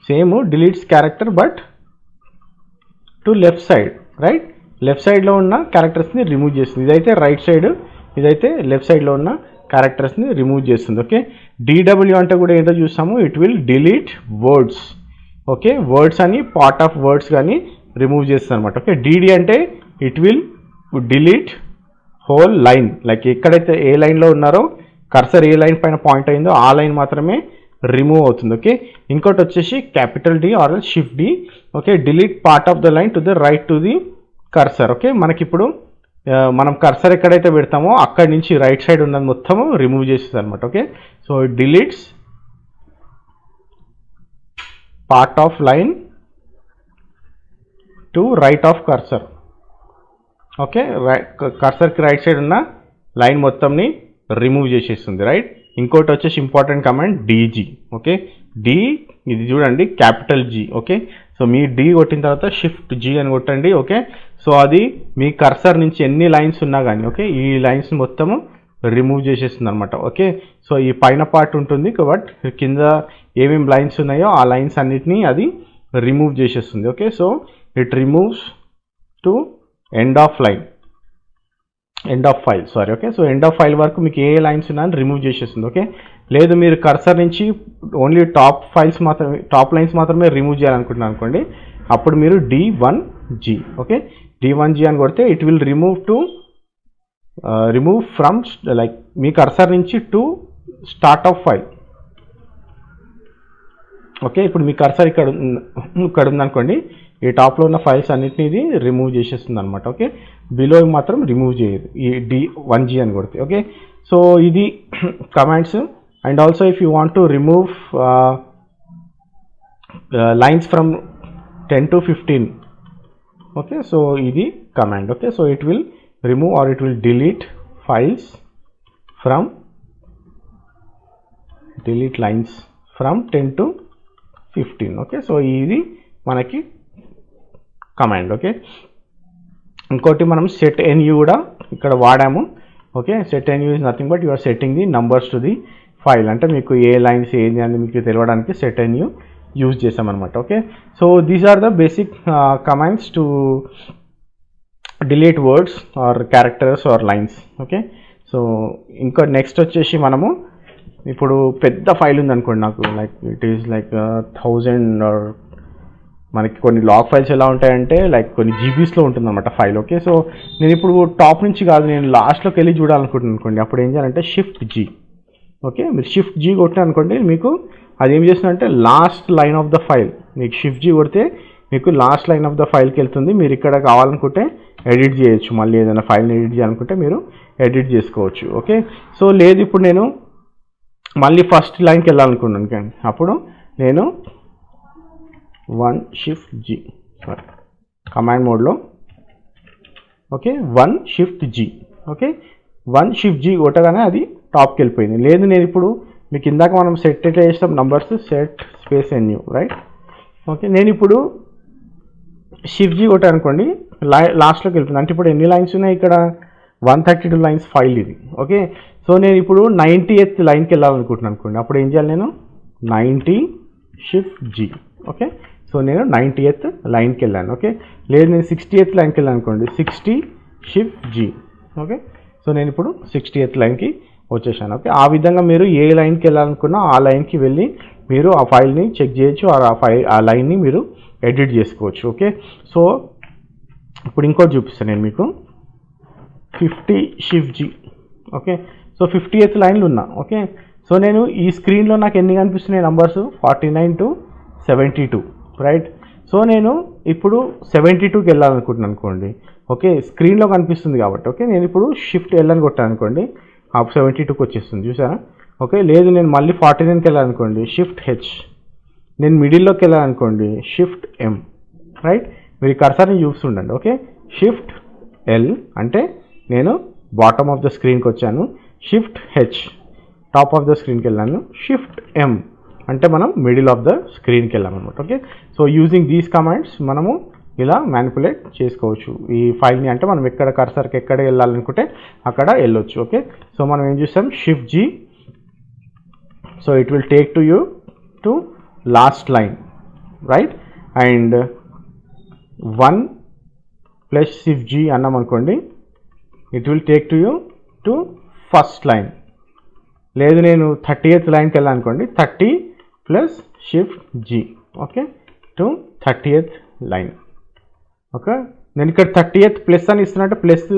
same deletes character but to left side, right? Left సైడ్లో ఉన్న క్యారెక్టర్స్ని రిమూవ్ చేస్తుంది. ఇదైతే రైట్ సైడ్, ఇదైతే లెఫ్ట్ సైడ్లో ఉన్న క్యారెక్టర్స్ని రిమూవ్ చేస్తుంది. ఓకే, DW అంటే కూడా ఏంటో చూస్తాము, it will delete words. Okay, words అని పార్ట్ ఆఫ్ వర్డ్స్ కానీ రిమూవ్ చేస్తుంది అనమాట. ఓకే, DD అంటే it will delete whole line. Like ఎక్కడైతే ఏ లైన్లో ఉన్నారో కర్సర్ ఏ లైన్ పైన పాయింట్ అయిందో ఆ లైన్ మాత్రమే రిమూవ్ అవుతుంది. ఓకే, ఇంకోటి వచ్చేసి D or Shift D. Okay, delete part of the line to the right to the cursor. Okay, మనకి ఇప్పుడు మనం కర్సర్ ఎక్కడైతే పెడతామో అక్కడి నుంచి రైట్ సైడ్ ఉన్నది మొత్తము రిమూవ్ చేస్తుంది అనమాట. Okay, so it deletes part of line to right of cursor. Okay, కర్సర్కి రైట్ సైడ్ ఉన్న లైన్ మొత్తంని రిమూవ్ చేసేస్తుంది. రైట్, ఇంకోటి వచ్చేసి important command DG. Okay, D ఇది చూడండి క్యాపిటల్ G. ఓకే, సో మీ D కొట్టిన తర్వాత Shift G అని కొట్టండి. ఓకే, సో అది మీ కర్సర్ నుంచి ఎన్ని లైన్స్ ఉన్నా కానీ ఓకే ఈ లైన్స్ మొత్తము రిమూవ్ చేసేస్తుంది అనమాట. ఓకే, సో ఈ పైన పార్ట్ ఉంటుంది బట్ కింద ఏమేమి లైన్స్ ఉన్నాయో ఆ లైన్స్ అన్నిటినీ అది రిమూవ్ చేసేస్తుంది. Okay, so it removes to end of line, end of file sorry. Okay, so end of file వరకు మీకు ఏ లైన్స్ ఉన్నాయని రిమూవ్ చేసేస్తుంది. ఓకే, లేదు మీరు కర్సర్ నుంచి ఓన్లీ టాప్ ఫైల్స్ మాత్రమే, టాప్ లైన్స్ మాత్రమే రిమూవ్ చేయాలనుకుంటున్నాను అనుకోండి, అప్పుడు మీరు D1G. ఓకే, D1G అని కొడితే it will remove from like మీ కర్సర్ నుంచి to start of file. Okay, ఇప్పుడు మీ కర్సర్ ఇక్కడ ఉందనుకోండి, ఈ టాప్లో ఉన్న ఫైల్స్ అన్నిటిని ఇది రిమూవ్ చేసేస్తుంది అనమాట. ఓకే, బిలో మాత్రం రిమూవ్ చేయదు ఈ D1G అని కొడితే. ఓకే, సో ఇది commands. And also if you want to remove lines from 10 to 15. Okay, so ఇది command. Okay, so it will remove or it will delete files from lines from 10 to 15. Okay, so ఇది మనకి command. Okay, ఇంకోటి మనం set NU కూడా ఇక్కడ వాడాము. Okay, set NU is nothing but you are setting the numbers to the file. అంటే మీకు ఏ లైన్స్ ఏంది అని మీకు తెలియడానికి సెట్ NU యూజ్ చేసామన్నమాట. Okay, so these are the basic commands to delete words or characters or lines. Okay, so ఇంకా next వచ్చేసి మనము ఇప్పుడు పెద్ద ఫైల్ ఉంది అనుకోండి, నాకు like it is like 1000 or మనకి కొన్ని లాగ్ ఫైల్స్ ఎలా ఉంటాయంటే లైక్ కొన్ని జీబీస్లో ఉంటుంది అనమాట ఫైల్. ఓకే, సో నేను ఇప్పుడు టాప్ నుంచి కాదు, నేను లాస్ట్లోకి వెళ్ళి చూడాలనుకుంటున్నాను అనుకోండి, అప్పుడు ఏం చేయాలంటే Shift G. ఓకే, మీరు Shift G కొట్టిన అనుకోండి, మీకు అది ఏం చేస్తుందంటే last line of the file, మీకు Shift G కొడితే మీకు లాస్ట్ లైన్ ఆఫ్ ద ఫైల్కి వెళ్తుంది. మీరు ఇక్కడ కావాలనుకుంటే ఎడిట్ చేయొచ్చు, మళ్ళీ ఏదైనా ఫైల్ని ఎడిట్ చేయాలనుకుంటే మీరు ఎడిట్ చేసుకోవచ్చు. ఓకే, సో లేదు ఇప్పుడు నేను మళ్ళీ ఫస్ట్ లైన్కి వెళ్ళాలనుకున్నాను కానీ అప్పుడు నేను Shift G సారీ కమాండ్ మోడ్లో okay Shift G. Okay, Shift G కొట్టగానే అది టాప్కి వెళ్ళిపోయింది. లేదు నేను ఇప్పుడు మీకు ఇందాక మనం సెట్ ఎట్లా చేస్తాం numbers, set space NU right. Okay, నేను ఇప్పుడు Shift G కొట్టాను అనుకోండి, లాస్ట్లోకి వెళ్తుంది. అంటే ఇప్పుడు ఎన్ని లైన్స్ ఉన్నాయి ఇక్కడ 132 లైన్స్ ఫైల్ ఇది. ఓకే, సో నేను ఇప్పుడు 90th లైన్కి వెళ్ళాలనుకుంటున్నాను అనుకోండి, అప్పుడు ఏం చేయాలి, నేను 90 Shift G. ఓకే, సో నేను 90th లైన్కి వెళ్ళాను. ఓకే, లేదు నేను 60th లైన్కి వెళ్ళాను అనుకోండి, 60 Shift G. ఓకే, సో నేను ఇప్పుడు 60th లైన్కి వచ్చేసాను. ఓకే, ఆ విధంగా మీరు ఏ లైన్కి వెళ్ళాలనుకున్నా ఆ లైన్కి వెళ్ళి మీరు ఆ ఫైల్ని చెక్ చేయొచ్చు, ఆ లైన్ని మీరు ఎడిట్ చేసుకోవచ్చు. ఓకే, సో ఇప్పుడు ఇంకోటి చూపిస్తాను నేను మీకు 50 Shift G. Okay, so 50th లైన్లు ఉన్నా. ఓకే, సో నేను ఈ స్క్రీన్లో నాకు ఎన్ని కనిపిస్తున్నాయి నంబర్స్ 49 to 72 రైట్. సో నేను ఇప్పుడు 72కి వెళ్ళాలనుకుంటున్నాను అనుకోండి. ఓకే, స్క్రీన్లో కనిపిస్తుంది కాబట్టి ఓకే నేను ఇప్పుడు Shift L అని కొట్టాను అనుకోండి, ఆ 72కి వచ్చేస్తుంది చూసారా. ఓకే, లేదు నేను మళ్ళీ 49కి వెళ్ళాలనుకోండి, Shift H. నేను మిడిల్లోకి వెళ్ళాలనుకోండి, Shift M రైట్. మీరు కర్సర్ని చూస్తుండండి. ఓకే, Shift L అంటే నేను బాటమ్ ఆఫ్ ద స్క్రీన్కి వచ్చాను, Shift H top of the స్క్రీన్కి వెళ్ళాను, Shift M అంటే మనం మిడిల్ ఆఫ్ ద స్క్రీన్కి వెళ్ళామన్నమాట. Okay, so using these commands మనము ఇలా మ్యానిపులేట్ చేసుకోవచ్చు ఈ ఫైల్ని. అంటే మనం ఎక్కడ కర్సర్కి ఎక్కడ వెళ్ళాలనుకుంటే అక్కడ వెళ్ళొచ్చు. ఓకే, సో మనం ఏం చూస్తాం, Shift G, so it will take to you to last line right. And plus shift G అన్నాం అనుకోండి, it will take to you to first line. లేదు నేను 30th లైన్కి వెళ్ళాలనుకోండి, 30 plus shift G, okay, to 30th line. Okay, నేను ఇక్కడ 30th plus అని ఇస్తున్నట్టు ప్లస్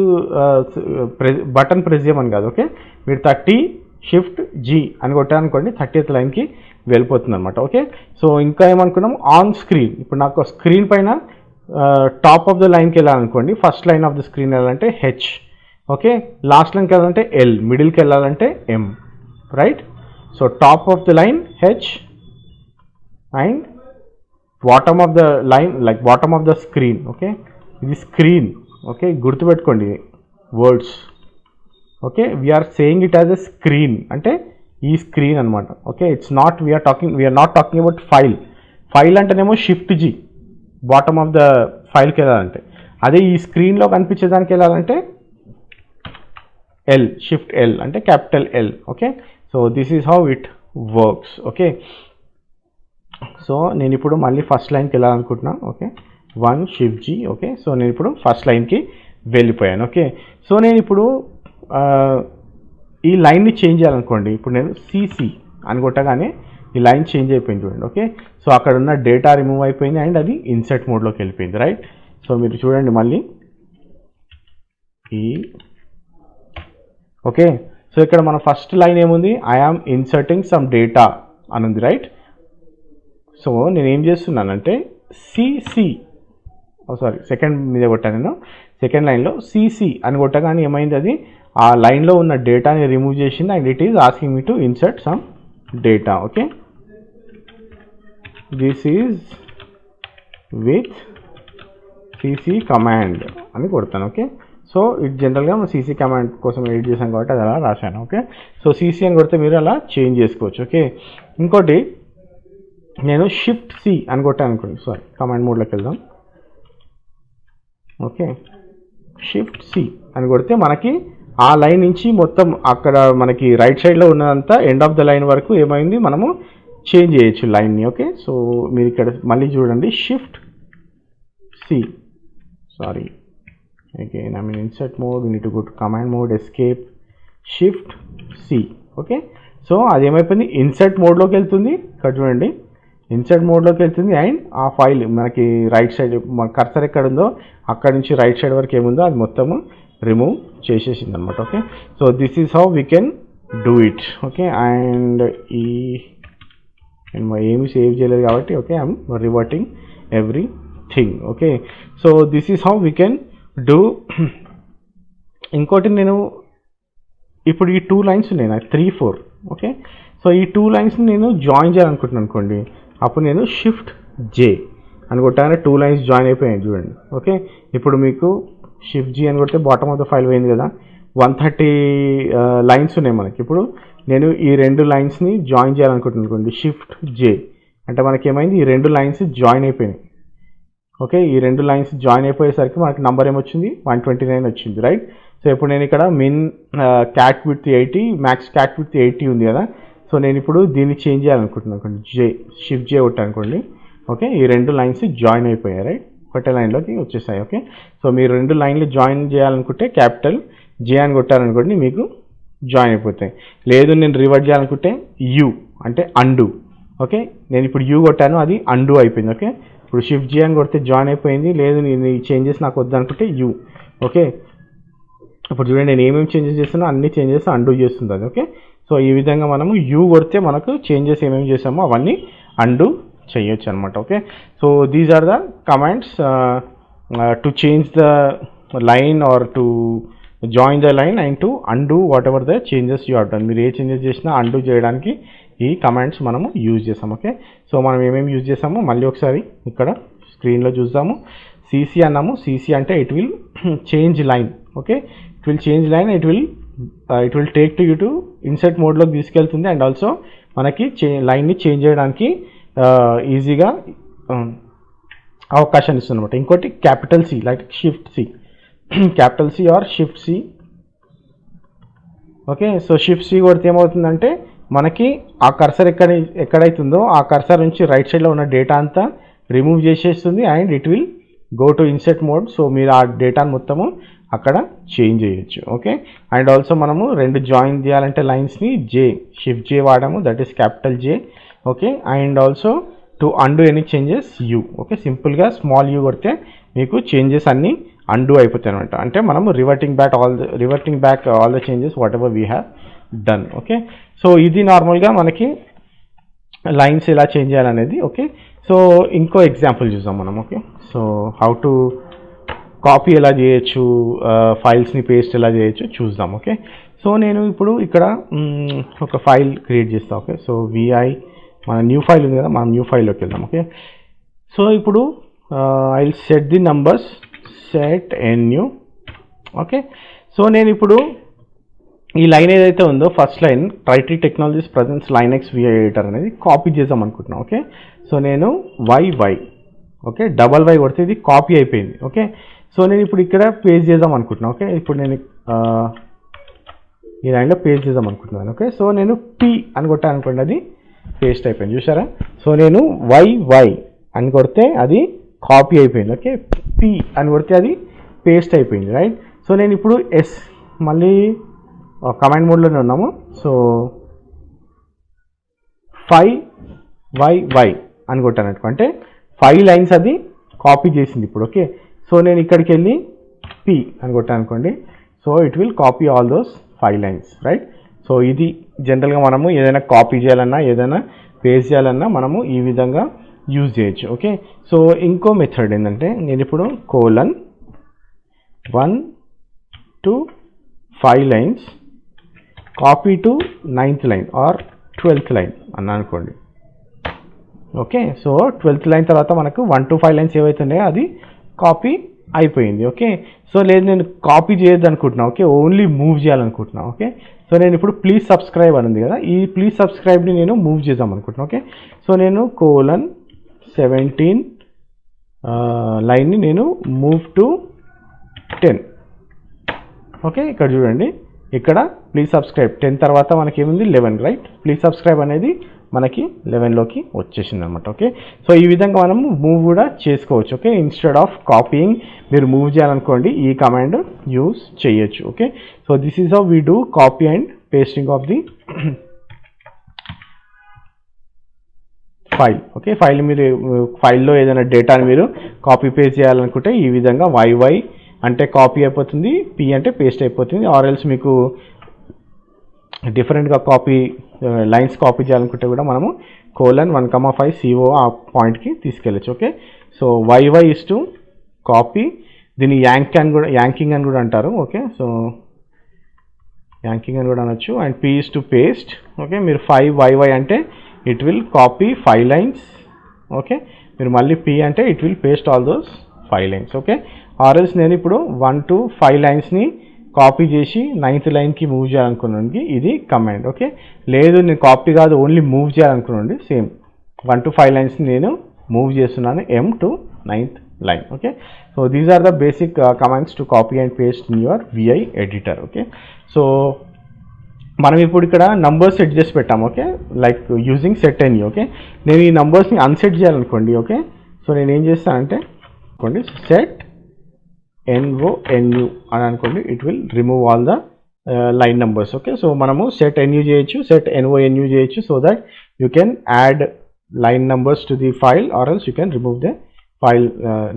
బటన్ ప్రెస్ చేయమని కాదు. ఓకే, మీరు 30 షిఫ్ట్ జీ అని కొట్టారనుకోండి 30th లైన్కి వెళ్ళిపోతుంది అనమాట. ఓకే, సో ఇంకా ఏమనుకున్నాము, ఆన్ స్క్రీన్. ఇప్పుడు నాకు స్క్రీన్ పైన టాప్ ఆఫ్ ద లైన్కి వెళ్ళాలనుకోండి, first line of the screen వెళ్ళాలంటే హెచ్, ఓకే, లాస్ట్ లైన్కి వెళ్ళాలంటే ఎల్, మిడిల్కి వెళ్ళాలంటే M, right. So top of the line H and bottom of the line like bottom of the screen. Okay, ఇది screen. Okay, గుర్తుపెట్టుకోండి words. Okay, we're saying it as a screen, అంటే ఈ screen అనమాట. Okay, it's not we're not talking about file. File అంటేనేమో shift G bottom of the ఫైల్కి వెళ్ళాలంటే, అదే ఈ స్క్రీన్లో కనిపించేదానికి వెళ్ళాలంటే ఎల్, షిఫ్ట్ ఎల్ అంటే capital L. Okay, so this is how it works. Okay, so నేను ఇప్పుడు మళ్ళీ ఫస్ట్ లైన్కి వెళ్ళాలనుకుంటున్నాను. Okay, 1 shift G. Okay, so నేను ఇప్పుడు ఫస్ట్ లైన్కి వెళ్ళిపోయాను. ఓకే, సో నేను ఇప్పుడు ఈ లైన్ని చేంజ్ చేయాలనుకోండి, ఇప్పుడు నేను సిసి అని కొట్టగానే ఈ లైన్ చేంజ్ అయిపోయింది చూడండి. ఓకే, సో అక్కడ ఉన్న డేటా రిమూవ్ అయిపోయింది అండ్ అది ఇన్సర్ట్ మోడ్లోకి వెళ్ళిపోయింది, రైట్. సో మీరు చూడండి మళ్ళీ ఈ ఓకే, సో ఇక్కడ మన ఫస్ట్ లైన్ ఏముంది, I am inserting some data అని ఉంది, రైట్. సో నేను ఏం చేస్తున్నానంటే సిసి సెకండ్ మీద కొట్టాను నేను, సెకండ్ లైన్లో సిసి అని కొట్టగానే ఏమైంది, అది ఆ లైన్లో ఉన్న డేటాని రిమూవ్ చేసింది and it is asking me to insert some data. Okay, this is with CC command అని కొడతాను. ఓకే, సో ఇది జనరల్గా మనం సిసి కమాండ్ కోసం ఎడిట్ చేసాం కాబట్టి అది అలా రాశాను. ఓకే, సో సిసి అని కొడితే మీరు అలా చేంజ్ చేసుకోవచ్చు. ఓకే, ఇంకోటి నేను షిఫ్ట్ సి అని కొట్టాను అనుకోండి, కమాండ్ మోడ్లోకి వెళ్దాం. ఓకే, షిఫ్ట్ సి అని కొడితే మనకి ఆ లైన్ నుంచి మొత్తం అక్కడ మనకి రైట్ సైడ్లో ఉన్నదంతా ఎండ్ ఆఫ్ ద లైన్ వరకు ఏమైంది మనము చేంజ్ చేయొచ్చు లైన్ని. ఓకే, సో మీరు ఇక్కడ మళ్ళీ చూడండి, shift C, again I'm in insert mode, we need to go to command mode, escape, shift C. Okay, so అది ఏమైపోయింది, ఇన్సర్ట్ మోడ్లోకి వెళ్తుంది. ఇక్కడ చూడండి, ఇన్సర్ట్ మోడ్లోకి వెళ్తుంది అండ్ ఆ ఫైల్ మనకి రైట్ సైడ్ మన కర్సర్ ఎక్కడ ఉందో అక్కడ నుంచి రైట్ సైడ్ వరకు ఏముందో అది మొత్తము రిమూవ్ చేసేసింది అనమాట. Okay, so this is how we can do it. Okay, and ఈ నేను ఏమి సేవ్ చేయలేదు కాబట్టి okay, I'm reverting everything. Okay, so this is how we can do. ఇంకోటి నేను ఇప్పుడు ఈ 2 లైన్స్ ఉన్నాయి నాకు 3, 4. ఓకే, సో ఈ 2 లైన్స్ని నేను జాయిన్ చేయాలనుకుంటున్నాను అనుకోండి, అప్పుడు నేను షిఫ్ట్ జే అని కొట్టానే 2 లైన్స్ జాయిన్ అయిపోయాయి చూడండి. ఓకే, ఇప్పుడు మీకు షిఫ్ట్ జీ అని కొడితే బాటమ్ ఆఫ్ ద ఫైల్ పోయింది కదా, 130 లైన్స్ ఉన్నాయి మనకి. ఇప్పుడు నేను ఈ 2 లైన్స్ని జాయిన్ చేయాలనుకుంటున్నాను అనుకోండి, షిఫ్ట్ జే అంటే మనకి ఏమైంది, ఈ 2 లైన్స్ జాయిన్ అయిపోయినాయి. ఓకే, ఈ 2 లైన్స్ జాయిన్ అయిపోయేసరికి మనకి నెంబర్ ఏమొచ్చింది, 129 వచ్చింది, రైట్. సో ఇప్పుడు నేను ఇక్కడ min cat with 80, max cat with 80 ఉంది కదా, సో నేను ఇప్పుడు దీన్ని చేంజ్ చేయాలనుకుంటున్నాను అనుకోండి, షిఫ్ట్ జే కొట్టాను అనుకోండి. ఓకే, ఈ 2 లైన్స్ జాయిన్ అయిపోయాయి, రైట్, ఒకటే లైన్లోకి వచ్చేసాయి. ఓకే, సో మీరు 2 లైన్లు జాయిన్ చేయాలనుకుంటే క్యాపిటల్ జే అని కొట్టారనుకోండి, మీకు జాయిన్ అయిపోతాయి. లేదు నేను రివర్ట్ చేయాలనుకుంటే యూ అంటే అండు. ఓకే, నేను ఇప్పుడు యూ కొట్టాను, అది అండు అయిపోయింది. ఓకే, ఇప్పుడు షిఫ్ట్ జీ అని కొడితే జాయిన్ అయిపోయింది. లేదు నేను ఈ చేంజెస్ నాకు వద్దనుకుంటే యూ. ఓకే, ఇప్పుడు చూడండి నేను ఏమేమి చేంజెస్ చేస్తున్నా అన్ని చేంజెస్ అండూ చేస్తుంది అది. ఓకే, సో ఈ విధంగా మనము యూ కొడితే మనకు చేంజెస్ ఏమేమి చేసామో అవన్నీ అండూ చేయొచ్చు అనమాట. Okay, so these are the commands to change the line or to join the line and to undo whatever the changes you have done. మీరు ఏ చేంజెస్ చేసినా అండూ చేయడానికి ఈ కమాండ్స్ మనము యూజ్ చేసాం. ఓకే, సో మనం ఏమేమి use చేసామో మళ్ళీ ఒకసారి ఇక్కడ స్క్రీన్లో చూద్దాము. సిసి అన్నాము, సిసి అంటే it will change line. Okay, it will change line, it will take to you to insert మోడ్లోకి తీసుకెళ్తుంది అండ్ ఆల్సో మనకి లైన్ని చేంజ్ చేయడానికి ఈజీగా అవకాశాన్ని ఇస్తుంది అనమాట. ఇంకోటి capital C like shift C, capital C or shift C. Okay, so shift C కొడితే ఏమవుతుందంటే మనకి ఆ కర్సర్ ఎక్కడైతుందో ఆ కర్సర్ నుంచి రైట్ సైడ్లో ఉన్న డేటా అంతా రిమూవ్ చేసేస్తుంది and it will go to insert mode. So మీరు ఆ డేటాను మొత్తము అక్కడ చేంజ్ చేయొచ్చు. ఓకే, అండ్ ఆల్సో మనము రెండు జాయిన్ చేయాలంటే లైన్స్ని షిఫ్ట్ జే వాడాము, that is capital J. Okay, and also to and any changes you. Okay, సింపుల్గా స్మాల్ యూ కొడితే మీకు చేంజెస్ అన్నీ అండు అయిపోతాయి అనమాట. అంటే మనము reverting back all the changes what ever we have done. Okay, so ఇది నార్మల్గా మనకి లైన్స్ ఎలా చేంజ్ చేయాలనేది. ఓకే, సో ఇంకో ఎగ్జాంపుల్ చూద్దాం మనం. Okay, so how to copy ఎలా చేయొచ్చు, ఫైల్స్ని పేస్ట్ ఎలా చేయొచ్చు చూద్దాం. ఓకే, సో నేను ఇప్పుడు ఇక్కడ ఒక ఫైల్ క్రియేట్ చేస్తాను. ఓకే, సో విఐ మన న్యూ ఫైల్ ఉంది కదా, మనం న్యూ ఫైల్లోకి వెళ్దాం. ఓకే, సో ఇప్పుడు I will set the numbers, set N new. Okay, so నేను ఇప్పుడు ఈ లైన్ ఏదైతే ఉందో ఫస్ట్ లైన్ ట్రైటీ technologies presents Linux VI editor అనేది కాపీ చేద్దాం అనుకుంటున్నాను. ఓకే, సో నేను వై ఓకే డబల్ వై కొడితే ఇది కాపీ అయిపోయింది. ఓకే, సో నేను ఇప్పుడు ఇక్కడ పేస్ట్ చేద్దాం అనుకుంటున్నాను. ఓకే, ఇప్పుడు నేను ఈ లైన్లో పేస్ట్ చేద్దాం అనుకుంటున్నాను. ఓకే, సో నేను పి అని కొట్టాను అనుకోండి, అది పేస్ట్ అయిపోయింది, చూసారా. సో నేను వై అని కొడితే అది కాపీ అయిపోయింది. ఓకే, పి అని కొడితే అది పేస్ట్ అయిపోయింది, రైట్. సో నేను ఇప్పుడు ఎస్ మళ్ళీ కమాండ్ మోడ్లోనే ఉన్నాము. సో 5 అని కొట్టాను అనుకుంటే 5 లైన్స్ అది కాపీ చేసింది ఇప్పుడు. ఓకే, సో నేను ఇక్కడికి వెళ్ళి పి అని కొట్టాను అనుకోండి, so it will copy all those 5 lines, right. So ఇది జనరల్గా మనము ఏదైనా కాపీ చేయాలన్నా ఏదైనా పేస్ట్ చేయాలన్నా మనము ఈ విధంగా యూజ్ చేయొచ్చు. ఓకే, సో ఇంకో మెథడ్ ఏంటంటే నేను ఇప్పుడు colon 1 to 5 lines copy to 9th line or 12th line అన్నా అనుకోండి. ఓకే, సో 12th లైన్ తర్వాత మనకు 1 to 5 లైన్స్ ఏవైతున్నాయో అది కాపీ అయిపోయింది. ఓకే, సో లేదు నేను కాపీ చేయొద్దు అనుకుంటున్నా, ఓకే ఓన్లీ మూవ్ చేయాలనుకుంటున్నా. ఓకే, సో నేను ఇప్పుడు ప్లీజ్ సబ్స్క్రైబ్ అని ఉంది కదా, ఈ ప్లీజ్ సబ్స్క్రైబ్ని నేను మూవ్ చేద్దాం అనుకుంటున్నాను. ఓకే, సో నేను కోలన్ 17 లైన్ని నేను మూవ్ టు 10. ఓకే, ఇక్కడ చూడండి, ఇక్కడ ప్లీజ్ సబ్స్క్రైబ్ 10 తర్వాత మనకి ఏముంది 11, రైట్. ప్లీజ్ సబ్స్క్రైబ్ అనేది మనకి 11లోకి వచ్చేసింది అనమాట. ఓకే, సో ఈ విధంగా మనము మూవ్ కూడా చేసుకోవచ్చు. ఓకే, ఇన్స్టెడ్ ఆఫ్ కాపీయింగ్ మీరు మూవ్ చేయాలనుకోండి ఈ కమాండ్ యూజ్ చేయొచ్చు. Okay, so this is how we do copy and pasting of the file. Okay, ఫైల్లో ఏదైనా డేటాని మీరు కాపీ పేస్ట్ చేయాలనుకుంటే ఈ విధంగా వై అంటే కాపీ అయిపోతుంది, పి అంటే పేస్ట్ అయిపోతుంది. ఆర్ ఎల్స్ మీకు డిఫరెంట్గా లైన్స్ కాపీ చేయాలనుకుంటే కూడా మనము కోలన్ 1,5 CO ఆ పాయింట్కి తీసుకెళ్ళచ్చు. Okay, so Y is to copy, దీన్ని యాంకింగ్ అని కూడా అంటారు. ఓకే, సో యాంకింగ్ అని కూడా అనొచ్చు. And P is to paste. Okay, మీరు 5 అంటే it will copy 5 lines. Okay, మీరు మళ్ళీ పి అంటే it will paste all those 5 lines. Okay, or else నేను ఇప్పుడు 1 to 5 లైన్స్ని కాపీ చేసి 9th లైన్కి మూవ్ చేయాలనుకున్నాను, ఇది కమాండ్. ఓకే, లేదు నేను కాపీ కాదు ఓన్లీ మూవ్ చేయాలనుకున్నాను, సేమ్ 1 to 5 లైన్స్ని నేను మూవ్ చేస్తున్నాను M to 9th line. Okay, so these are the basic commands to copy and paste in your VI editor. Okay, so మనం ఇప్పుడు ఇక్కడ నంబర్స్ సెట్ చేసి పెట్టాము. Okay, like using set N. Okay, నేను ఈ నంబర్స్ని అన్సెట్ చేయాలనుకోండి. ఓకే, సో నేను ఏం చేస్తానంటే అనుకోండి సెట్ NO అని అనుకోండి, it will remove all the line numbers. Okay, so మనము సెట్ NU చేయొచ్చు, సెట్ NO చేయొచ్చు, so that you can add line numbers to the file or else you can remove the file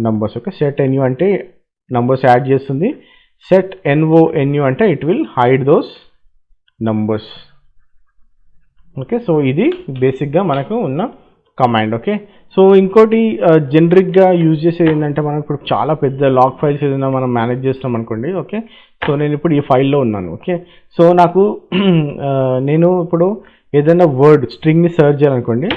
numbers. Okay, set NU అంటే numbers add చేస్తుంది, set NO అంటే it will hide those numbers. Okay, so ఇది బేసిక్గా మనకు ఉన్న command. Okay, so ఇంకోటి జనరిక్గా use చేసేది ఏంటంటే మనం ఇప్పుడు చాలా పెద్ద లాగ్ ఫైల్స్ ఏదైనా మనం మేనేజ్ చేస్తాం అనుకోండి. ఓకే, సో నేను ఇప్పుడు ఈ ఫైల్లో ఉన్నాను. ఓకే, సో నాకు నేను ఇప్పుడు ఏదైనా వర్డ్ స్ట్రింగ్ని సర్చ్ చేయాలనుకోండి,